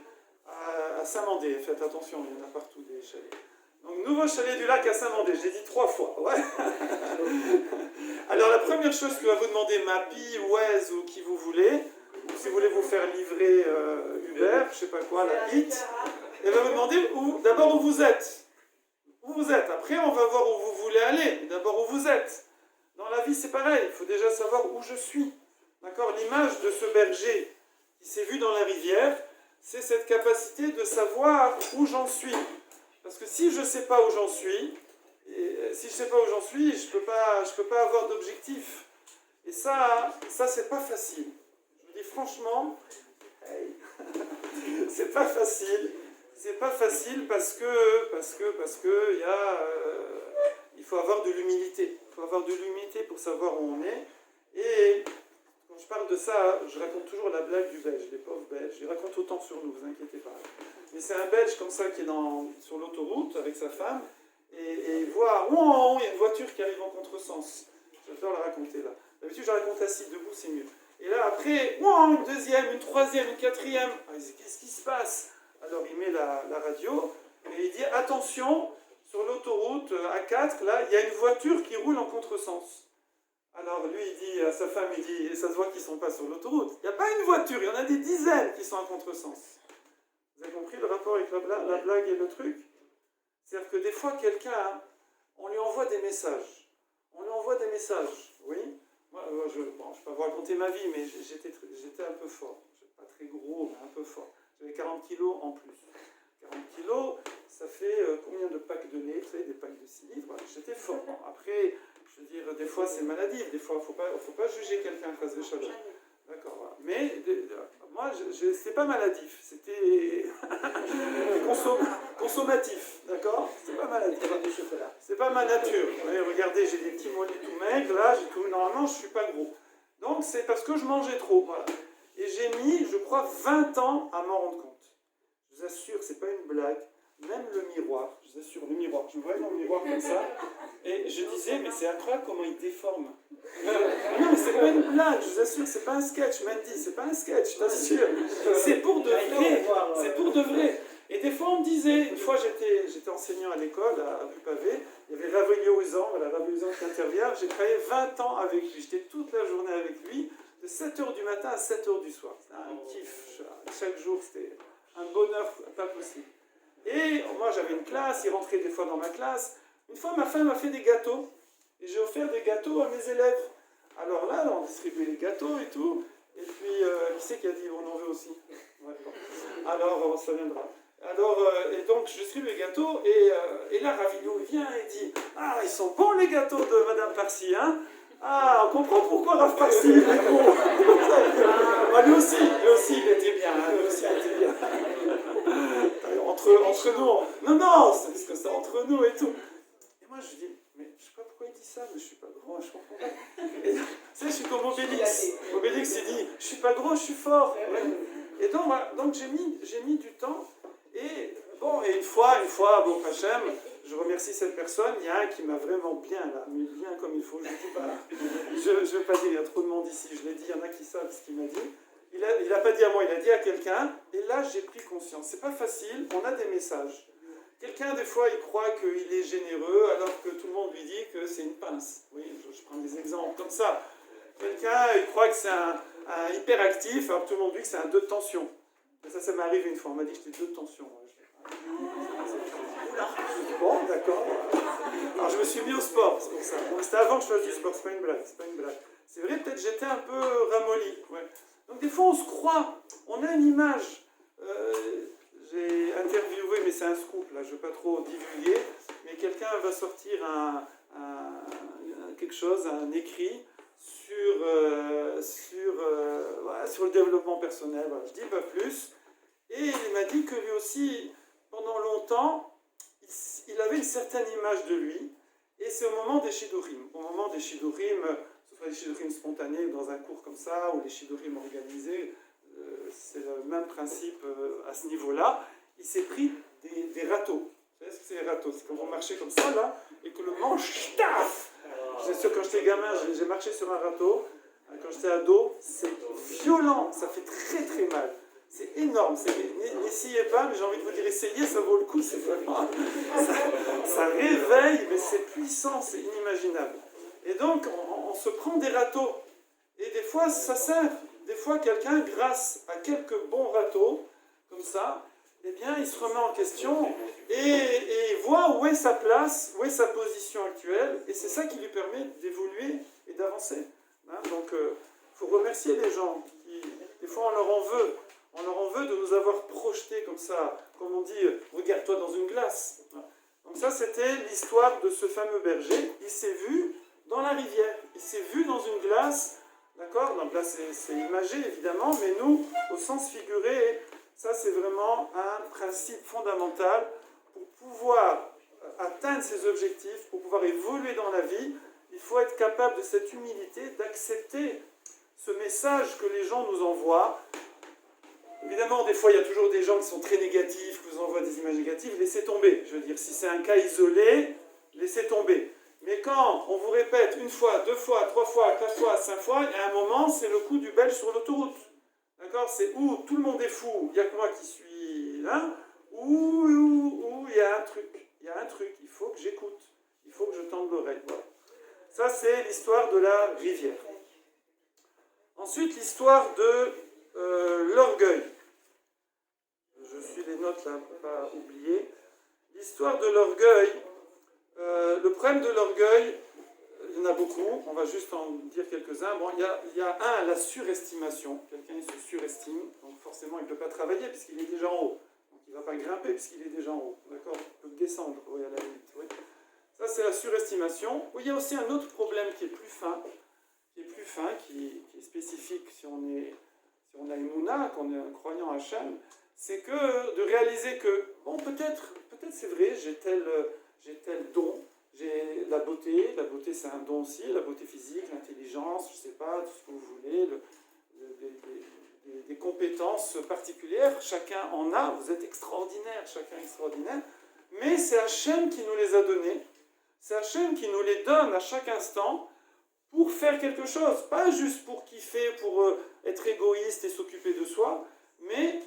à Saint-Mandé. Faites attention, il y en a partout des chalets. Donc Nouveau Chalet du Lac à Saint-Mandé, je l'ai dit 3 fois. Ouais. Alors la première chose que va vous demander Mappy, Waze ou qui vous voulez, ou si vous voulez vous faire livrer Uber, je sais pas quoi, la HIT, elle va vous demander d'abord où vous êtes. Où vous êtes. Après, on va voir où vous voulez aller. Mais d'abord, où vous êtes. Dans la vie, c'est pareil. Il faut déjà savoir où je suis. D'accord? L'image de ce berger qui s'est vu dans la rivière, c'est cette capacité de savoir où j'en suis. Parce que si je ne sais pas où j'en suis, je ne peux pas avoir d'objectif. Et ça c'est pas facile. Je vous dis franchement, hey, c'est pas facile. C'est pas facile parce que il faut avoir de l'humilité. Il faut avoir de l'humilité pour savoir où on est. Et quand je parle de ça, je raconte toujours la blague du Belge, les pauvres Belges. Je raconte autant sur nous, vous inquiétez pas. Mais c'est un Belge comme ça qui est sur l'autoroute avec sa femme et il voit, oh, il y a une voiture qui arrive en contresens. J'adore la raconter là. D'habitude, je la raconte assis, debout, c'est mieux. Et là, après, oh, une deuxième, une troisième, une quatrième. Ah, il dit, qu'est-ce qui se passe? Alors il met la radio et il dit attention, sur l'autoroute A4, là, il y a une voiture qui roule en contresens. Alors lui il dit à sa femme, il dit, et ça se voit qu'ils ne sont pas sur l'autoroute. Il n'y a pas une voiture, il y en a des dizaines qui sont en contresens. Vous avez compris le rapport avec la blague et le truc? C'est-à-dire que des fois quelqu'un, on lui envoie des messages. On lui envoie des messages, oui. Moi, je ne vais pas vous raconter ma vie, mais j'étais un peu fort. Pas très gros, mais un peu fort. J'avais 40 kilos en plus. 40 kilos, ça fait combien de packs de lait? Vous savez, des packs de 6 litres. Voilà, j'étais fort. Bon, après, je veux dire, des fois c'est maladif. Des fois, il ne faut pas juger quelqu'un à cause de chaleur. D'accord, voilà. Mais moi, c'était pas maladif. C'était consommatif. D'accord? C'est pas maladif. C'est pas ma nature. Regardez, j'ai des petits mollets tout maigres. Là, normalement, je ne suis pas gros. Donc, c'est parce que je mangeais trop. Voilà. Et j'ai mis, je crois, 20 ans à m'en rendre compte. Je vous assure, c'est pas une blague. Même le miroir, je vous assure, le miroir. Je me voyais dans le miroir comme ça, et je disais, mais c'est incroyable comment il déforme. Non, mais c'est pas une blague, je vous assure, c'est pas un sketch, Mandy, c'est pas un sketch, je t'assure. C'est pour de vrai. C'est pour de vrai. Et des fois, on me disait, une fois j'étais enseignant à l'école, à Rue-Pavé, il y avait Ravio Ouzan, voilà, Ravio Ouzan qui intervient, j'ai travaillé 20 ans avec lui, j'étais toute la journée avec lui, de 7h du matin à 7h du soir. C'était un kiff. Chaque jour, c'était un bonheur pas possible. Et moi, j'avais une classe, il rentrait des fois dans ma classe. Une fois, ma femme a fait des gâteaux. Et j'ai offert des gâteaux à mes élèves. Alors là, on distribuait les gâteaux et tout. Et puis, qui c'est qui a dit on en veut aussi? Ouais, bon. Alors, ça viendra. Alors, et donc, je distribue les gâteaux. Et là, Ravillo vient et dit ah, ils sont bons les gâteaux de Madame Parsi, hein? Ah, on comprend pourquoi Raph Parsi il est bon. Ah, lui aussi, il était bien. Lui aussi, il était bien. Entre nous. Non, c'est parce que c'est entre nous et tout. Et moi, je dis, mais je sais pas pourquoi il dit ça, mais je suis pas gros, je comprends pas. Et, tu sais, je suis comme Obélix. Obélix, il dit, je suis pas gros, je suis fort. Et donc, voilà, donc j'ai mis du temps. Et bon, et une fois, bon, Hachem, je remercie cette personne. Il y a un qui m'a vraiment bien, là, mais bien comme il faut. Je ne vais pas dire, il y a trop de monde ici. Je l'ai dit, il y en a qui savent ce qu'il m'a dit. Il n'a pas dit à moi, il a dit à quelqu'un. Et là, j'ai pris conscience. C'est pas facile, on a des messages. Quelqu'un, des fois, il croit qu'il est généreux, alors que tout le monde lui dit que c'est une pince. Oui, je prends des exemples comme ça. Quelqu'un, il croit que c'est un hyperactif, alors que tout le monde dit que c'est un 2 de tension. Ça m'est arrivé une fois, on m'a dit que j'étais 2 de tension. Bon, d'accord. Alors je me suis mis au sport, c'est pour ça. Bon, c'était avant que je fasse du sport, c'est pas une blague. C'est vrai, peut-être j'étais un peu ramolli. Ouais. Donc des fois on se croit, on a une image. J'ai interviewé, mais c'est un scoop, là, je ne veux pas trop divulguer, mais quelqu'un va sortir quelque chose, un écrit sur le développement personnel. Voilà, je ne dis pas plus. Et il m'a dit que lui aussi, pendant longtemps, il avait une certaine image de lui, et c'est au moment des shidurim. Au moment des shidurim, ce soit des shidurim spontanés dans un cours comme ça, ou les shidurim organisés, c'est le même principe à ce niveau-là. il s'est pris des râteaux. Vous savez ce que c'est les râteaux? C'est quand vous marchez comme ça, là, et que le manche, taf! Je suis sûr, quand j'étais gamin, j'ai marché sur un râteau. Quand j'étais ado, c'est violent, ça fait très très mal. C'est énorme. N'essayez pas, mais j'ai envie de vous dire, essayez, ça vaut le coup. C'est vraiment, ça réveille, mais c'est puissant, c'est inimaginable. Et donc, on se prend des râteaux. Et des fois, ça sert. Des fois, quelqu'un, grâce à quelques bons râteaux, comme ça, eh bien, il se remet en question et il voit où est sa place, où est sa position actuelle. Et c'est ça qui lui permet d'évoluer et d'avancer. Hein, donc, il faut remercier les gens qui, des fois, on leur en veut. On leur en veut de nous avoir projetés comme ça, comme on dit, regarde-toi dans une glace. Donc ça, c'était l'histoire de ce fameux berger. Il s'est vu dans la rivière. Il s'est vu dans une glace, d'accord? Donc là, c'est imagé, évidemment, mais nous, au sens figuré, ça, c'est vraiment un principe fondamental pour pouvoir atteindre ses objectifs, pour pouvoir évoluer dans la vie. Il faut être capable de cette humilité, d'accepter ce message que les gens nous envoient. Évidemment, des fois, il y a toujours des gens qui sont très négatifs, qui vous envoient des images négatives, laissez tomber. Je veux dire, si c'est un cas isolé, laissez tomber. Mais quand on vous répète une fois, deux fois, trois fois, quatre fois, cinq fois, il y a un moment, c'est le coup du belge sur l'autoroute. D'accord? C'est où tout le monde est fou, il n'y a que moi qui suis là, ou il y a un truc. Il y a un truc, il faut que j'écoute. Il faut que je tende l'oreille. Voilà. Ça, c'est l'histoire de la rivière. Ensuite, l'histoire de l'orgueil. Je suis les notes là, pour ne pas oublier. L'histoire de l'orgueil. Le problème de l'orgueil, il y en a beaucoup. On va juste en dire quelques-uns. Bon, il y a la surestimation. Quelqu'un il se surestime, donc forcément il ne peut pas travailler puisqu'il est déjà en haut. Donc il ne va pas grimper puisqu'il est déjà en haut. D'accord? Il peut descendre, oui, à la limite. Oui. Ça, c'est la surestimation. Oui, il y a aussi un autre problème qui est plus fin, qui est spécifique si on a une mouna, qu'on est un croyant à Hachem, c'est que de réaliser que, bon, peut-être c'est vrai, j'ai tel don, j'ai la beauté c'est un don aussi, la beauté physique, l'intelligence, je ne sais pas, tout ce que vous voulez, des compétences particulières, chacun en a, vous êtes extraordinaire, chacun est extraordinaire, mais c'est Hachem qui nous les a donnés, c'est Hachem qui nous les donne à chaque instant, pour faire quelque chose, pas juste pour kiffer, pour être égoïste et s'occuper de soi, mais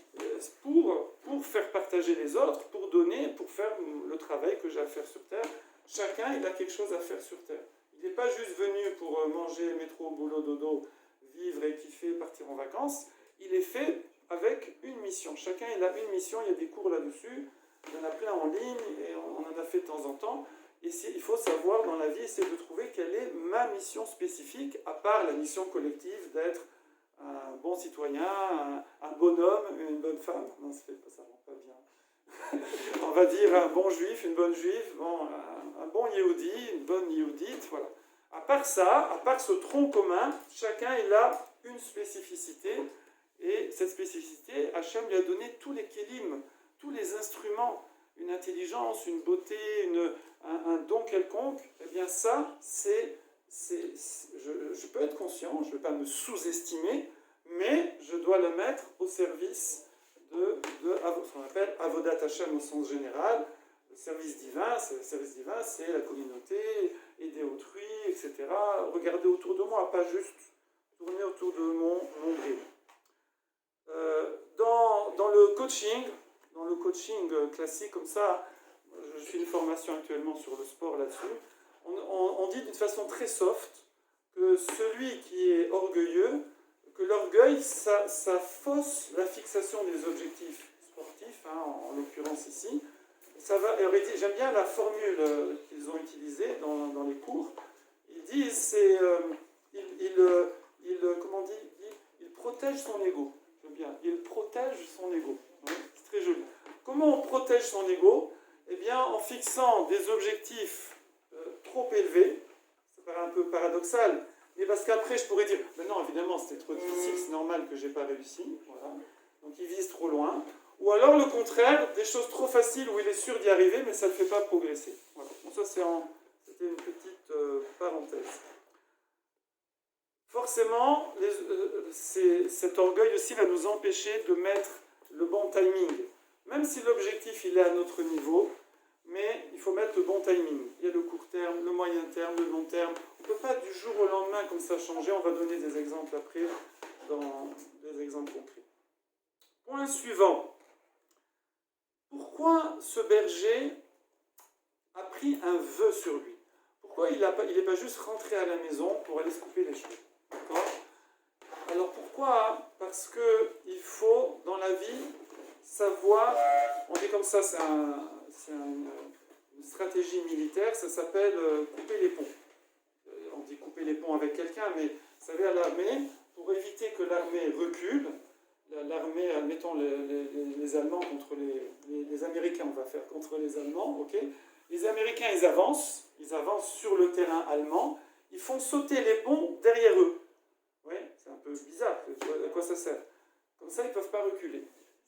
pour faire partager les autres, pour donner, pour faire le travail que j'ai à faire sur Terre. Chacun, il a quelque chose à faire sur Terre. Il n'est pas juste venu pour manger, métro, boulot, dodo, vivre et kiffer, partir en vacances. Il est fait avec une mission. Chacun, il a une mission, il y a des cours là-dessus, il y en a plein en ligne, et on en a fait de temps en temps. Et il faut savoir dans la vie, essayer de trouver quelle est ma mission spécifique, à part la mission collective d'être un bon citoyen, un bon homme, une bonne femme. Non, ça ne rend pas bien. On va dire un bon juif, une bonne juive, bon, un bon yéhoudi, une bonne yéhoudite, voilà. À part ça, à part ce tronc commun, chacun il a une spécificité, et cette spécificité, Hachem lui a donné tous les kélim, tous les instruments, une intelligence, une beauté, un don quelconque. Eh bien ça, je peux être conscient, je ne vais pas me sous-estimer, mais je dois le mettre au service de ce qu'on appelle Avodat Hashem au sens général. Le service divin, c'est la communauté, aider autrui, etc. Regarder autour de moi, pas juste tourner autour de mon nombril. Dans le coaching classique comme ça, je suis une formation actuellement sur le sport là-dessus, on dit d'une façon très soft que celui qui est orgueilleux, que l'orgueil, ça fausse la fixation des objectifs sportifs, hein, en l'occurrence ici. J'aime bien la formule qu'ils ont utilisée dans les cours. Ils disent, comment on dit, il protège son ego. J'aime bien, il protège son ego. C'est très joli. Comment on protège son ego? Eh bien, en fixant des objectifs trop élevés. Ça paraît un peu paradoxal, mais parce qu'après, je pourrais dire, mais non, évidemment, c'était trop difficile, c'est normal que je n'ai pas réussi. Voilà. Donc, il vise trop loin. Ou alors, le contraire, des choses trop faciles où il est sûr d'y arriver, mais ça ne le fait pas progresser. Voilà. Donc, ça, c'était une petite parenthèse. Forcément, cet orgueil aussi va nous empêcher de mettre le bon timing. même si l'objectif il est à notre niveau, mais il faut mettre le bon timing. Il y a le court terme, le moyen terme, le long terme. On ne peut pas du jour au lendemain comme ça changer. On va donner des exemples après, dans des exemples concrets. Point suivant. Pourquoi ce berger a pris un vœu sur lui? Pourquoi il n'est pas juste rentré à la maison pour aller se couper les cheveux? D'accord? Alors pourquoi? Parce qu'il faut, dans la vie, savoir, on dit comme ça, c'est une stratégie militaire, ça s'appelle couper les ponts. On dit couper les ponts avec quelqu'un, mais vous savez, à l'armée, pour éviter que l'armée recule, l'armée, admettons les Allemands contre les Américains, on va faire contre les Allemands, ok? Les Américains, ils avancent sur le terrain allemand, ils font sauter les ponts derrière eux. Oui, c'est un peu bizarre, à quoi ça sert? Comme ça, ils ne peuvent pas reculer.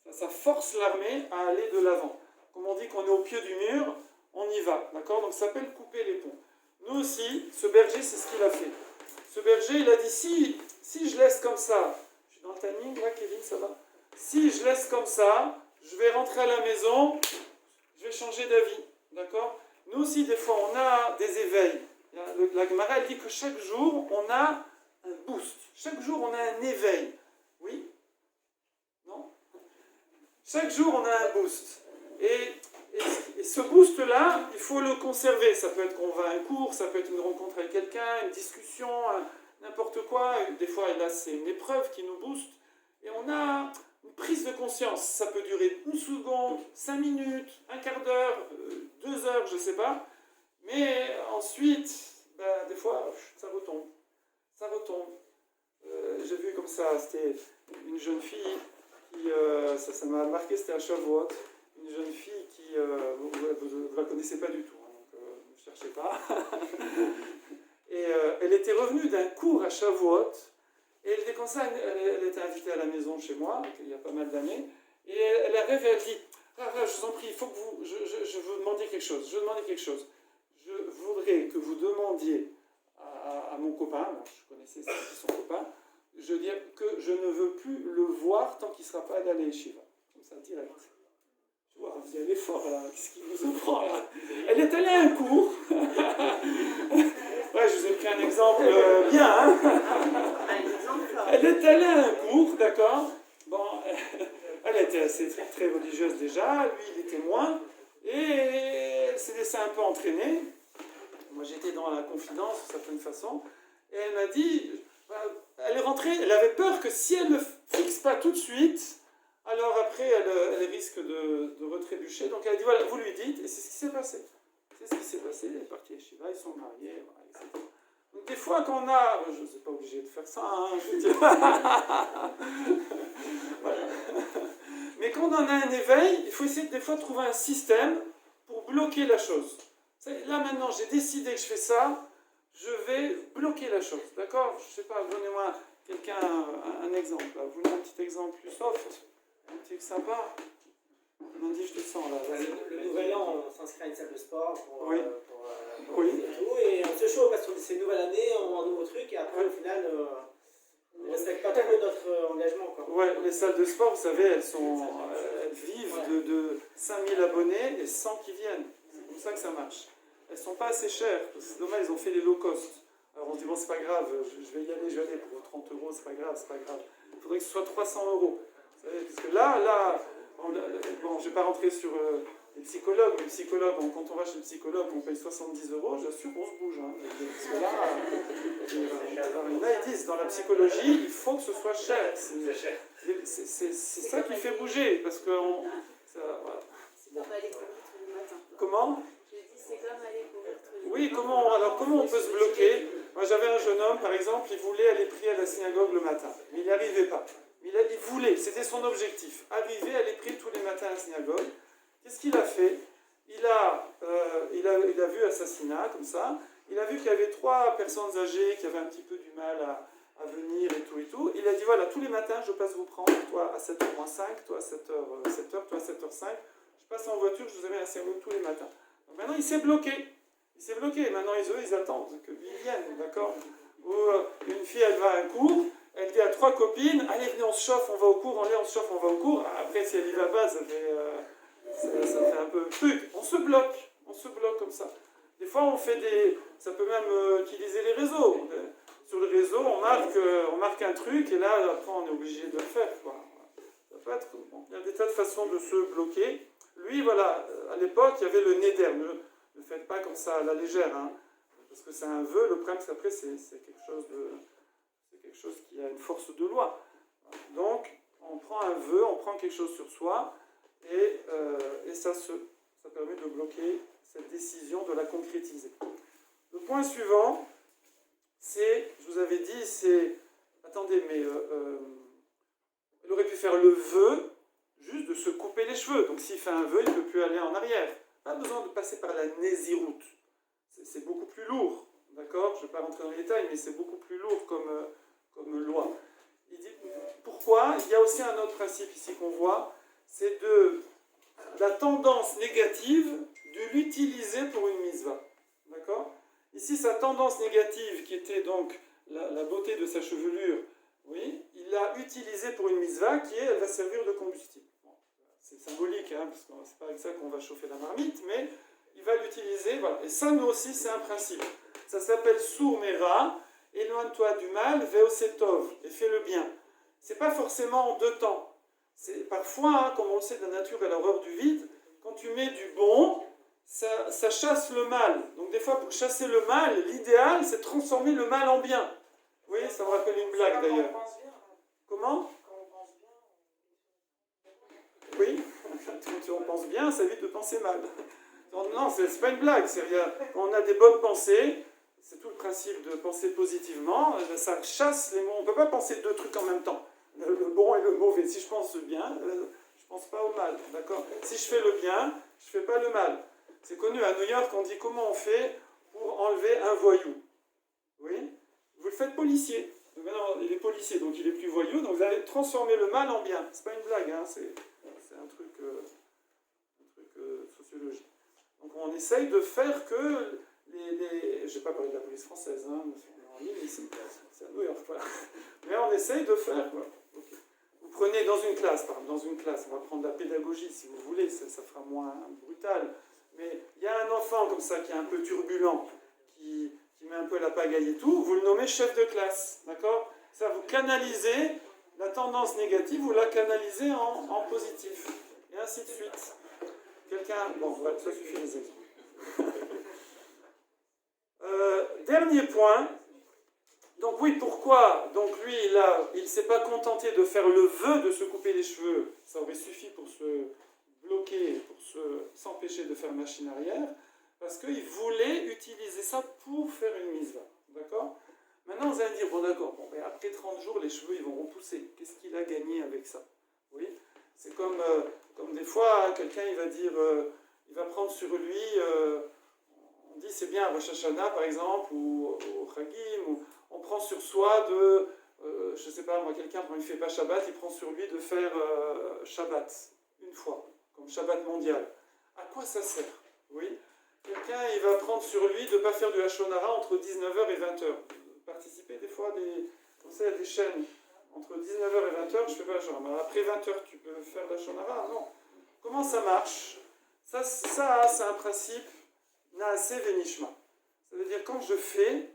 Ça force l'armée à aller de l'avant. Comme on dit qu'on est au pied du mur, on y va, d'accord? Donc ça s'appelle couper les ponts. Nous aussi, ce berger, c'est ce qu'il a fait. Ce berger, il a dit, si je laisse comme ça, je suis dans le timing là, Kevin, ça va? Si je laisse comme ça, je vais rentrer à la maison, je vais changer d'avis, d'accord? Nous aussi, des fois, on a des éveils. La Gemara, elle dit que chaque jour, on a un boost. Chaque jour, on a un éveil. Oui? Non? Chaque jour, on a un boost. Et ce boost-là, il faut le conserver. Ça peut être qu'on va à un cours, ça peut être une rencontre avec quelqu'un, une discussion, n'importe quoi. Des fois, là, c'est une épreuve qui nous booste. Et on a une prise de conscience. Ça peut durer une seconde, 5 minutes, un quart d'heure, 2 heures, je ne sais pas. Mais ensuite, des fois, ça retombe. Ça retombe. J'ai vu comme ça, c'était une jeune fille qui, ça m'a marqué, c'était à Shavuot, une jeune fille qui, vous ne la connaissez pas du tout, hein, donc ne cherchez pas. Et elle était revenue d'un cours à Shavuot, et elle était comme ça, elle était invitée à la maison chez moi, il y a pas mal d'années, et elle arrive et elle dit, je vous en prie, il faut que vous, je vous demandiez quelque chose, je voudrais que vous demandiez à mon copain, je connaissais son copain, je veux dire que je ne veux plus le voir tant qu'il ne sera pas allé à l'Yeshiva. Comme ça, direct. Tu vois, vous y allez fort là, qu'est-ce qui vous en prend là? Elle est allée à un cours. Ouais, je vous ai pris un exemple bien, hein? Elle est allée à un cours, d'accord? Bon, elle était assez très, très religieuse déjà, lui il était moins, et elle s'est laissée un peu entraîner. Moi j'étais dans la confidence d'une certaine façon, et elle m'a dit, elle est rentrée, elle avait peur que si elle ne fixe pas tout de suite, alors après elle risque de retrébucher. Donc elle a dit, voilà, vous lui dites, et c'est ce qui s'est passé. C'est ce qui s'est passé, elle est partie à Shiva, ils sont mariés, voilà, etc. Donc des fois qu'on a, je ne suis pas obligé de faire ça, hein, je veux dire. Voilà. Mais quand on a un éveil, il faut essayer des fois de trouver un système pour bloquer la chose. Là maintenant, j'ai décidé que je fais ça, je vais bloquer la chose, d'accord? Je ne sais pas, donnez-moi quelqu'un un exemple. Là. Vous voulez un petit exemple plus soft, un petit sympa? Lundi, je descends là. Le nouvel an, on s'inscrit à une salle de sport pour, oui. Oui. Et tout, et on se chauffe parce que c'est une nouvelle année, on a un nouveau truc, et après, au final, on ne respecte pas trop notre engagement. Quoi. Ouais, les salles de sport, vous savez, elles vivent de 5000 abonnés et 100 qui viennent. C'est comme ça que ça marche. Elles ne sont pas assez chères. C'est dommage, ils ont fait les low cost. Alors on se dit, bon, c'est pas grave, je vais y aller, pour 30 euros, c'est pas grave. Il faudrait que ce soit 300 euros. Vous savez, parce que là, bon, je ne vais pas rentrer sur les psychologues. Les psychologues, quand on va chez le psychologue, on paye 70 euros, j'assure, on se bouge. Hein. Parce que là, ils disent, dans la psychologie, il faut que ce soit cher. C'est ça qui fait bouger, parce que voilà. C'est comme aller courir tous les matins. Comment? J'ai dit, c'est comme aller courir tous les matins. Oui, comment on peut se bloquer? Moi, j'avais un jeune homme, par exemple, il voulait aller prier à la synagogue le matin, mais il n'y arrivait pas. Il voulait, c'était son objectif, arriver à aller prier tous les matins à la synagogue. Qu'est-ce qu'il a fait? Il a vu assassinat, comme ça. Il a vu qu'il y avait 3 personnes âgées qui avaient un petit peu du mal à venir et tout. Il a dit, voilà, tous les matins, je passe vous prendre, toi à 7h moins 5, toi à 7h, toi à 7h05. Je passe en voiture, je vous amène à la synagogue tous les matins. Donc maintenant, il s'est bloqué. Maintenant, ils attendent que lui vienne, d'accord? Ou une fille, elle va à un cours, elle dit à 3 copines, allez, venez, on se chauffe, on va au cours, allez, on se chauffe, on va au cours. Après, si elle y va pas, ça fait un peu truc. On se bloque comme ça. Des fois, ça peut même utiliser les réseaux. Sur le réseau, on marque un truc, et là, après, on est obligé de le faire, quoi. Ça peut être, bon, il y a des tas de façons de se bloquer. Lui, voilà, à l'époque, il y avait le neder. Ne faites pas comme ça à la légère, hein, parce que c'est un vœu. Le problème, c'est après, c'est quelque chose qui a une force de loi. Donc, on prend un vœu, on prend quelque chose sur soi, et ça permet de bloquer cette décision, de la concrétiser. Le point suivant, je vous avais dit, attendez, mais il aurait pu faire le vœu juste de se couper les cheveux. Donc s'il fait un vœu, il ne peut plus aller en arrière. Pas besoin de passer par la nésiroute. C'est beaucoup plus lourd, d'accord? Je ne vais pas rentrer dans les détails, mais c'est beaucoup plus lourd comme loi. Il dit, pourquoi? Il y a aussi un autre principe ici qu'on voit, c'est de la tendance négative de l'utiliser pour une mitzvah. D'accord? Ici, sa tendance négative, qui était donc la beauté de sa chevelure, oui, il l'a utilisée pour une mitzvah qui, elle, va servir de combustible. Bon, c'est symbolique, hein, parce que c'est pas avec ça qu'on va chauffer la marmite, mais il va l'utiliser, voilà. Et ça, nous aussi, c'est un principe. Ça s'appelle sour mera, éloigne-toi du mal, veosetov, et fais le bien. C'est pas forcément en 2 temps. C'est parfois, hein, comme on le sait, la nature est l'horreur du vide, quand tu mets du bon, ça chasse le mal. Donc des fois, pour chasser le mal, l'idéal, c'est de transformer le mal en bien. Oui, ça me rappelle une blague d'ailleurs. Comment? Oui, quand on pense bien, ça évite de penser mal. Non, c'est pas une blague. Quand on a des bonnes pensées, c'est tout le principe de penser positivement, ça chasse les mots. On ne peut pas penser 2 trucs en même temps. Le bon et le mauvais. Si je pense bien, je ne pense pas au mal. D'accord? Si je fais le bien, je ne fais pas le mal. C'est connu à New York, on dit comment on fait pour enlever un voyou. Oui? Vous le faites policier. Donc maintenant, il est policier, donc il est plus voyou, donc vous allez transformer le mal en bien. C'est pas une blague, hein, c'est un truc sociologique. Donc on essaye de faire que je ne vais pas parler de la police française, hein, en ligne, c'est à New York, voilà. Mais on essaye de faire, voilà. Okay. Vous prenez dans une classe, par exemple, on va prendre la pédagogie si vous voulez, ça fera moins brutal. Mais il y a un enfant comme ça qui est un peu turbulent, qui met un peu la pagaille et tout, vous le nommez chef de classe, d'accord? Ça, vous canalisez la tendance négative, vous la canalisez en positif, et ainsi de suite. Quelqu'un... Bon, voilà, ça suffit les exemples. Dernier point. Donc oui, pourquoi? Donc lui, il ne s'est pas contenté de faire le vœu de se couper les cheveux, ça aurait suffi pour se bloquer, pour s'empêcher de faire machine arrière, parce qu'il voulait utiliser ça pour faire une mitzvah. D'accord? Maintenant, vous allez dire, bon d'accord, ben après 30 jours, les cheveux ils vont repousser. Qu'est-ce qu'il a gagné avec ça? Oui? C'est comme des fois, quelqu'un il va dire, il va prendre sur lui, on dit c'est bien à Rosh Hashanah par exemple, ou au Chagim, ou on prend sur soi de, je sais pas moi, quelqu'un quand il ne fait pas Shabbat, il prend sur lui de faire Shabbat, une fois, comme Shabbat mondial. À quoi ça sert? Oui? Quelqu'un il va prendre sur lui de ne pas faire du Hashonara entre 19h et 20h. Participer des fois, on sait, à des chaînes, entre 19h et 20h, je fais pas la Shonara. Après 20h, tu peux faire la Shonara? Non. Comment ça marche? Ça c'est un principe Naase Venishma. Ça veut dire quand je fais,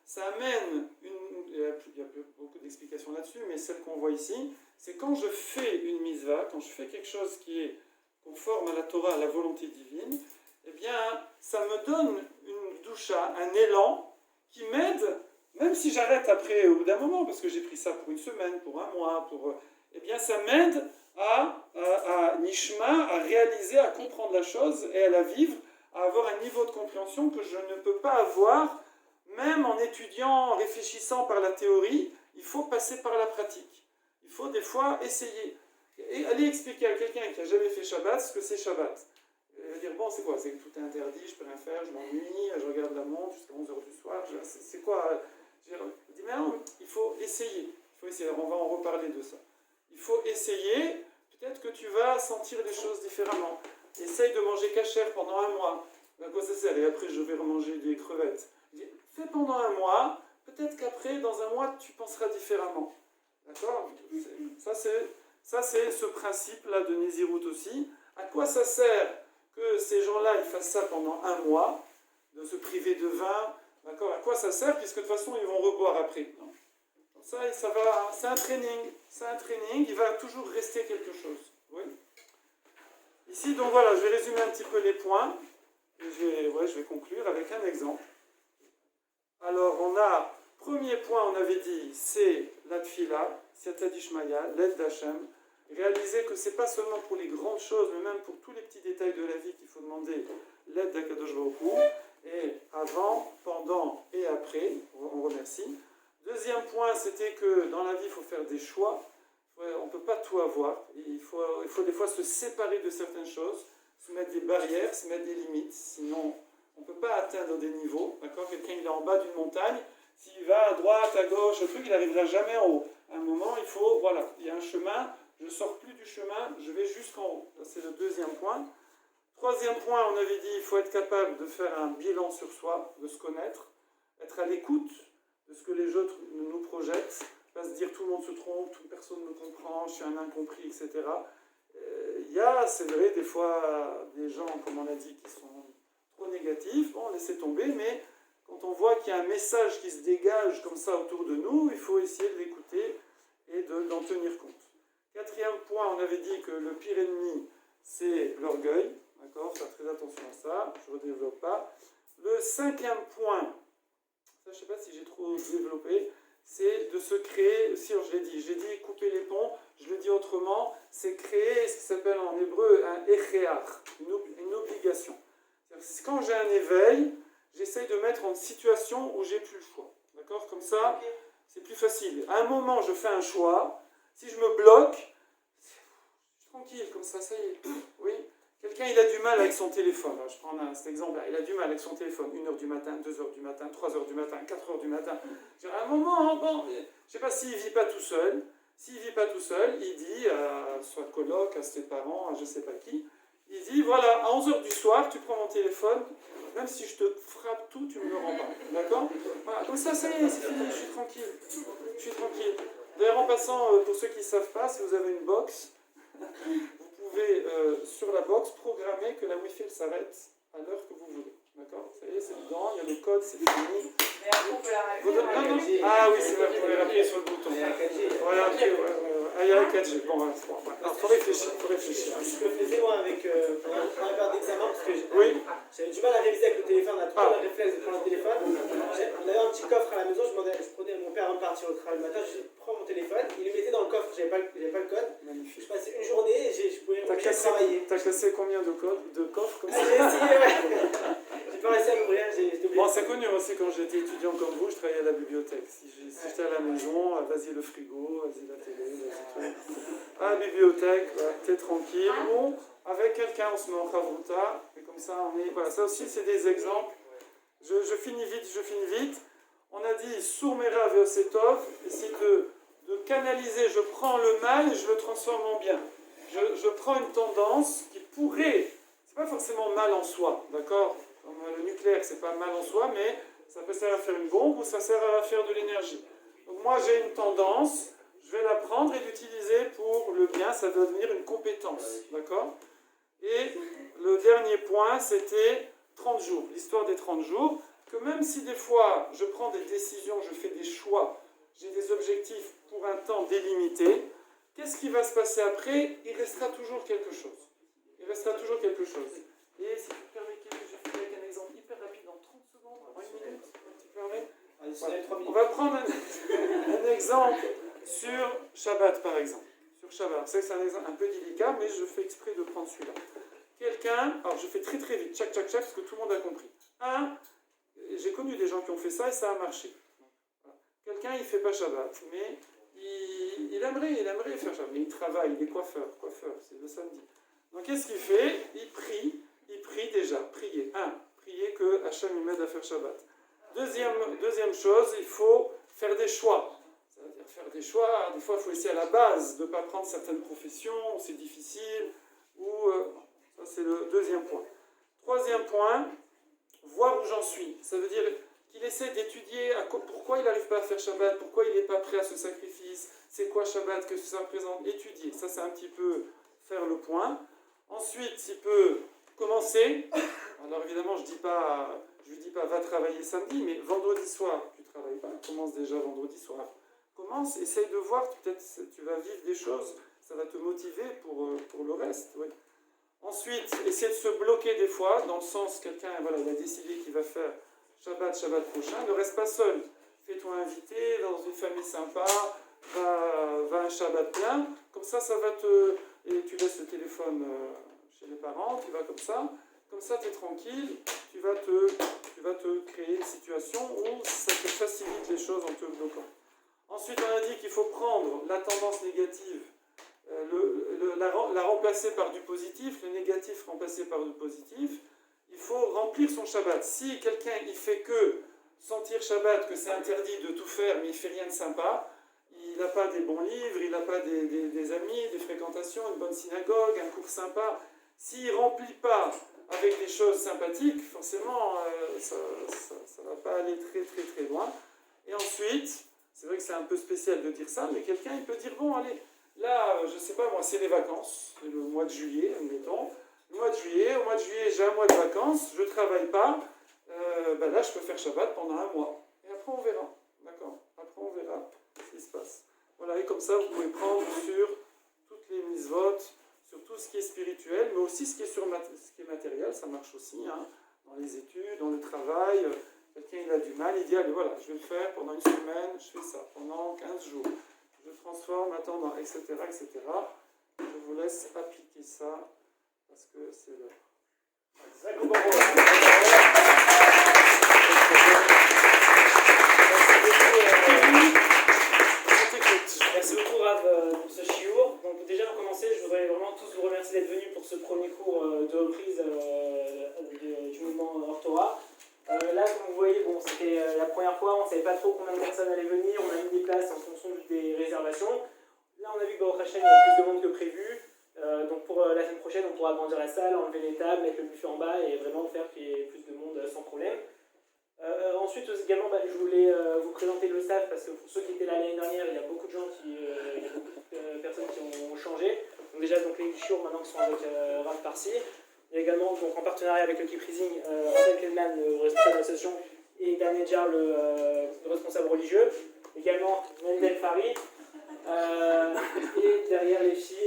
ça amène il y a beaucoup d'explications là-dessus, mais celle qu'on voit ici, c'est quand je fais une mitzvah, quand je fais quelque chose qui est conforme à la Torah, à la volonté divine, eh bien, ça me donne une doucha, un élan, qui m'aide, même si j'arrête après au bout d'un moment, parce que j'ai pris ça pour une semaine, pour un mois, eh bien ça m'aide à Nishma, à réaliser, à comprendre la chose et à la vivre, à avoir un niveau de compréhension que je ne peux pas avoir, même en étudiant, en réfléchissant par la théorie, il faut passer par la pratique. Il faut des fois essayer. Et aller expliquer à quelqu'un qui n'a jamais fait Shabbat ce que c'est Shabbat. Il va dire, bon, c'est quoi? C'est que tout est interdit, je peux rien faire, je m'ennuie, je regarde la montre jusqu'à 11h du soir. C'est quoi? Il dit, mais non, il faut essayer. On va en reparler de ça. Il faut essayer, peut-être que tu vas sentir les choses différemment. Essaye de manger cachère pendant un mois. À quoi ça sert? Et après, je vais remanger des crevettes. Fais pendant un mois, peut-être qu'après, dans un mois, tu penseras différemment. D'accord? Ça, c'est ce principe-là de Nézirut aussi. À quoi ça sert que ces gens-là ils fassent ça pendant un mois, de se priver de vin? D'accord? À quoi ça sert? Puisque de toute façon, ils vont reboire après. Non? Ça va, c'est un training. C'est un training, il va toujours rester quelque chose. Oui. Ici, donc voilà, je vais résumer un petit peu les points. Et je vais conclure avec un exemple. Alors, on a, premier point, on avait dit, c'est la tfila, Siyata Dishmaya, l'aide d'Hachem. Réaliser que ce n'est pas seulement pour les grandes choses, mais même pour tous les petits détails de la vie qu'il faut demander l'aide d'Akadosh Baruch Hu. Et avant, pendant et après, on remercie. Deuxième point, c'était que dans la vie, il faut faire des choix. On ne peut pas tout avoir. Il faut des fois se séparer de certaines choses, se mettre des barrières, se mettre des limites. Sinon, on ne peut pas atteindre des niveaux. D'accord? Quelqu'un il est en bas d'une montagne. S'il va à droite, à gauche, le truc, il n'arrivera jamais en haut. À un moment, il y a un chemin. Je ne sors plus du chemin, je vais jusqu'en haut. Ça, c'est le deuxième point. Troisième point, on avait dit il faut être capable de faire un bilan sur soi, de se connaître, être à l'écoute de ce que les autres nous projettent, pas se dire tout le monde se trompe, personne ne me comprend, je suis un incompris, etc. Il y a, c'est vrai, des fois des gens, comme on a dit, qui sont trop négatifs, bon, laissez tomber, mais quand on voit qu'il y a un message qui se dégage comme ça autour de nous, il faut essayer de l'écouter et d'en tenir compte. Quatrième point, on avait dit que le pire ennemi, c'est l'orgueil. D'accord? Faire très attention à ça, je ne redéveloppe pas. Le cinquième point, ça je ne sais pas si j'ai trop développé, c'est de se créer, si je l'ai dit couper les ponts, je le dis autrement, c'est créer ce qui s'appelle en hébreu un échéar, une obligation. Quand j'ai un éveil, j'essaye de mettre en situation où j'ai plus le choix. D'accord? Comme ça, c'est plus facile. À un moment, je fais un choix. Si je me bloque, je suis tranquille, comme ça y est. Oui. Quelqu'un, il a du mal avec son téléphone. Alors, je prends cet exemple-là. Il a du mal avec son téléphone. 1h du matin, 2h du matin, 3h du matin, 4h du matin. À un moment, bon, je ne sais pas s'il ne vit pas tout seul. S'il ne vit pas tout seul, il dit à soit coloc, à ses parents, à je ne sais pas qui, il dit, voilà, à 11h du soir, tu prends mon téléphone, même si je te frappe tout, tu ne me le rends pas. D'accord? Voilà, comme ça y est, c'est fini, je suis tranquille. Je suis tranquille. D'ailleurs, en passant, pour ceux qui ne savent pas, si vous avez une box, vous pouvez, sur la box, programmer que la Wi-Fi s'arrête à l'heure que vous voulez. D'accord? Ça y est, c'est dedans, il y a le code, c'est fini. Mais après, on peut la rallumer. Ah oui, c'est vrai, vous pouvez appuyer sur le bouton. Voilà, il y a un 4G. Bon, voilà, c'est bon. Alors, faut réfléchir. Je le faisais, moi, pendant la période d'examen, parce que j'avais du mal à réviser avec le téléphone, on a tout le temps le réflexe de prendre le téléphone. On avait un petit coffre à la maison, je prenais mon père en partir au travail le matin, je prends mon téléphone, il le mettait dans le coffre, j'avais pas le code. Magnifique. Je passais une journée, je pouvais travailler. T'as classé combien de coffres comme ça? J'ai essayé, ouais. J'ai pas réussi à l'ouvrir, j'ai oublié. Bon, c'est connu aussi quand j'étais étudiant comme vous, je travaillais à la bibliothèque. Si j'étais à la maison, vas-y le frigo, vas-y la télé, vas-y tout. À la bibliothèque, voilà, t'es tranquille. Bon, avec quelqu'un, on se met en chavruta, et comme ça on est. Voilà, ça aussi c'est des exemples. Je finis vite. On a dit Sourmera Veosetov, essayer de canaliser, je prends le mal et je le transforme en bien. Je prends une tendance qui pourrait, c'est pas forcément mal en soi, d'accord? Comme le nucléaire, c'est pas mal en soi, mais ça peut servir à faire une bombe ou ça sert à faire de l'énergie. Donc moi j'ai une tendance, je vais la prendre et l'utiliser pour le bien, ça doit devenir une compétence, d'accord? Et le dernier point, c'était 30 jours, l'histoire des 30 jours, que même si des fois je prends des décisions, je fais des choix, j'ai des objectifs pour un temps délimité, qu'est-ce qui va se passer après? Il restera toujours quelque chose. Et si tu te permets, je fais avec un exemple hyper rapide, en 30 secondes, en 1 minute, tu te permets? On va prendre un exemple sur Shabbat, par exemple. Sur Shabbat, c'est un exemple un peu délicat, mais je fais exprès de prendre celui-là. Quelqu'un, alors je fais très très vite, tchac, parce que tout le monde a compris. J'ai connu des gens qui ont fait ça et ça a marché. Voilà. Quelqu'un, il ne fait pas Shabbat, mais il aimerait faire Shabbat. Mais il travaille, il est coiffeur, c'est le samedi. Donc qu'est-ce qu'il fait? Il prie déjà, prier. Prier que Hachem il m'aide à faire Shabbat. Deuxième chose, il faut faire des choix. C'est-à-dire faire des choix, des fois il faut essayer à la base de ne pas prendre certaines professions, c'est difficile, ça c'est le deuxième point. Troisième point, voir où j'en suis. Ça veut dire qu'il essaie d'étudier pourquoi il n'arrive pas à faire Shabbat, pourquoi il n'est pas prêt à ce sacrifice, c'est quoi Shabbat, que ça représente, étudier. Ça, c'est un petit peu faire le point. Ensuite, il peut commencer. Alors évidemment, je ne lui dis pas va travailler samedi, mais vendredi soir, tu ne travailles pas, commence déjà vendredi soir. Commence, essaye de voir, peut-être tu vas vivre des choses, ça va te motiver pour le reste. Oui. Ensuite, essaie de se bloquer des fois, dans le sens, quelqu'un voilà, il a décidé qu'il va faire Shabbat prochain, ne reste pas seul. Fais-toi inviter dans une famille sympa, va un Shabbat plein, comme ça va te... Et tu laisses le téléphone chez les parents, tu vas comme ça tu es tranquille, tu vas te créer une situation où ça te facilite les choses en te bloquant. Ensuite, on a dit qu'il faut prendre la tendance négative, la remplacer par du positif, le négatif remplacé par du positif. Il faut remplir son Shabbat. Si quelqu'un il fait que sentir Shabbat, que c'est interdit de tout faire, mais il ne fait rien de sympa, il n'a pas des bons livres, il n'a pas des amis, des fréquentations, une bonne synagogue, un cours sympa, s'il ne remplit pas avec des choses sympathiques, forcément, ça ne va pas aller très très très loin. Et ensuite, c'est vrai que c'est un peu spécial de dire ça, mais quelqu'un il peut dire, bon allez, là, je ne sais pas moi, c'est les vacances, c'est le mois de juillet, admettons. Au mois de juillet, j'ai un mois de vacances, je ne travaille pas, là je peux faire Shabbat pendant un mois. Et après on verra, d'accord? Après on verra ce qui se passe. Voilà, et comme ça vous pouvez prendre sur toutes les mitzvot, sur tout ce qui est spirituel, mais aussi ce qui est matériel, ça marche aussi, hein, dans les études, dans le travail. Quelqu'un il a du mal, il dit allez voilà, je vais le faire pendant une semaine, je fais ça, pendant 15 jours. Je transforme, attends, etc., etc. Je vous laisse appliquer ça, parce que c'est l'heure. Merci beaucoup Rav pour ce chiour. Donc déjà pour commencer, je voudrais vraiment tous vous remercier d'être venus pour ce premier cours de reprise du mouvement Hors Torah. Là, comme vous voyez, bon, c'était la première fois, on ne savait pas trop combien de personnes allaient venir, on a mis des places en fonction des réservations. Là, on a vu que Baruch Hashem, il y a plus de monde que prévu. Donc pour la semaine prochaine, on pourra agrandir la salle, enlever les tables, mettre le buffet en bas et vraiment faire qu'il y ait plus de monde sans problème. Ensuite, également, je voulais vous présenter le staff parce que pour ceux qui étaient là l'année dernière, il y a beaucoup de gens il y a beaucoup de personnes qui ont changé. Donc déjà, donc, les Chiour maintenant qui sont avec Rav Parsi. Il y a également, donc, en partenariat avec le Keep-Rising, Raphaël Kellman, le responsable de l'association, et Dan Nedjar, le responsable religieux. Également, Mendel Fari. Et derrière les filles,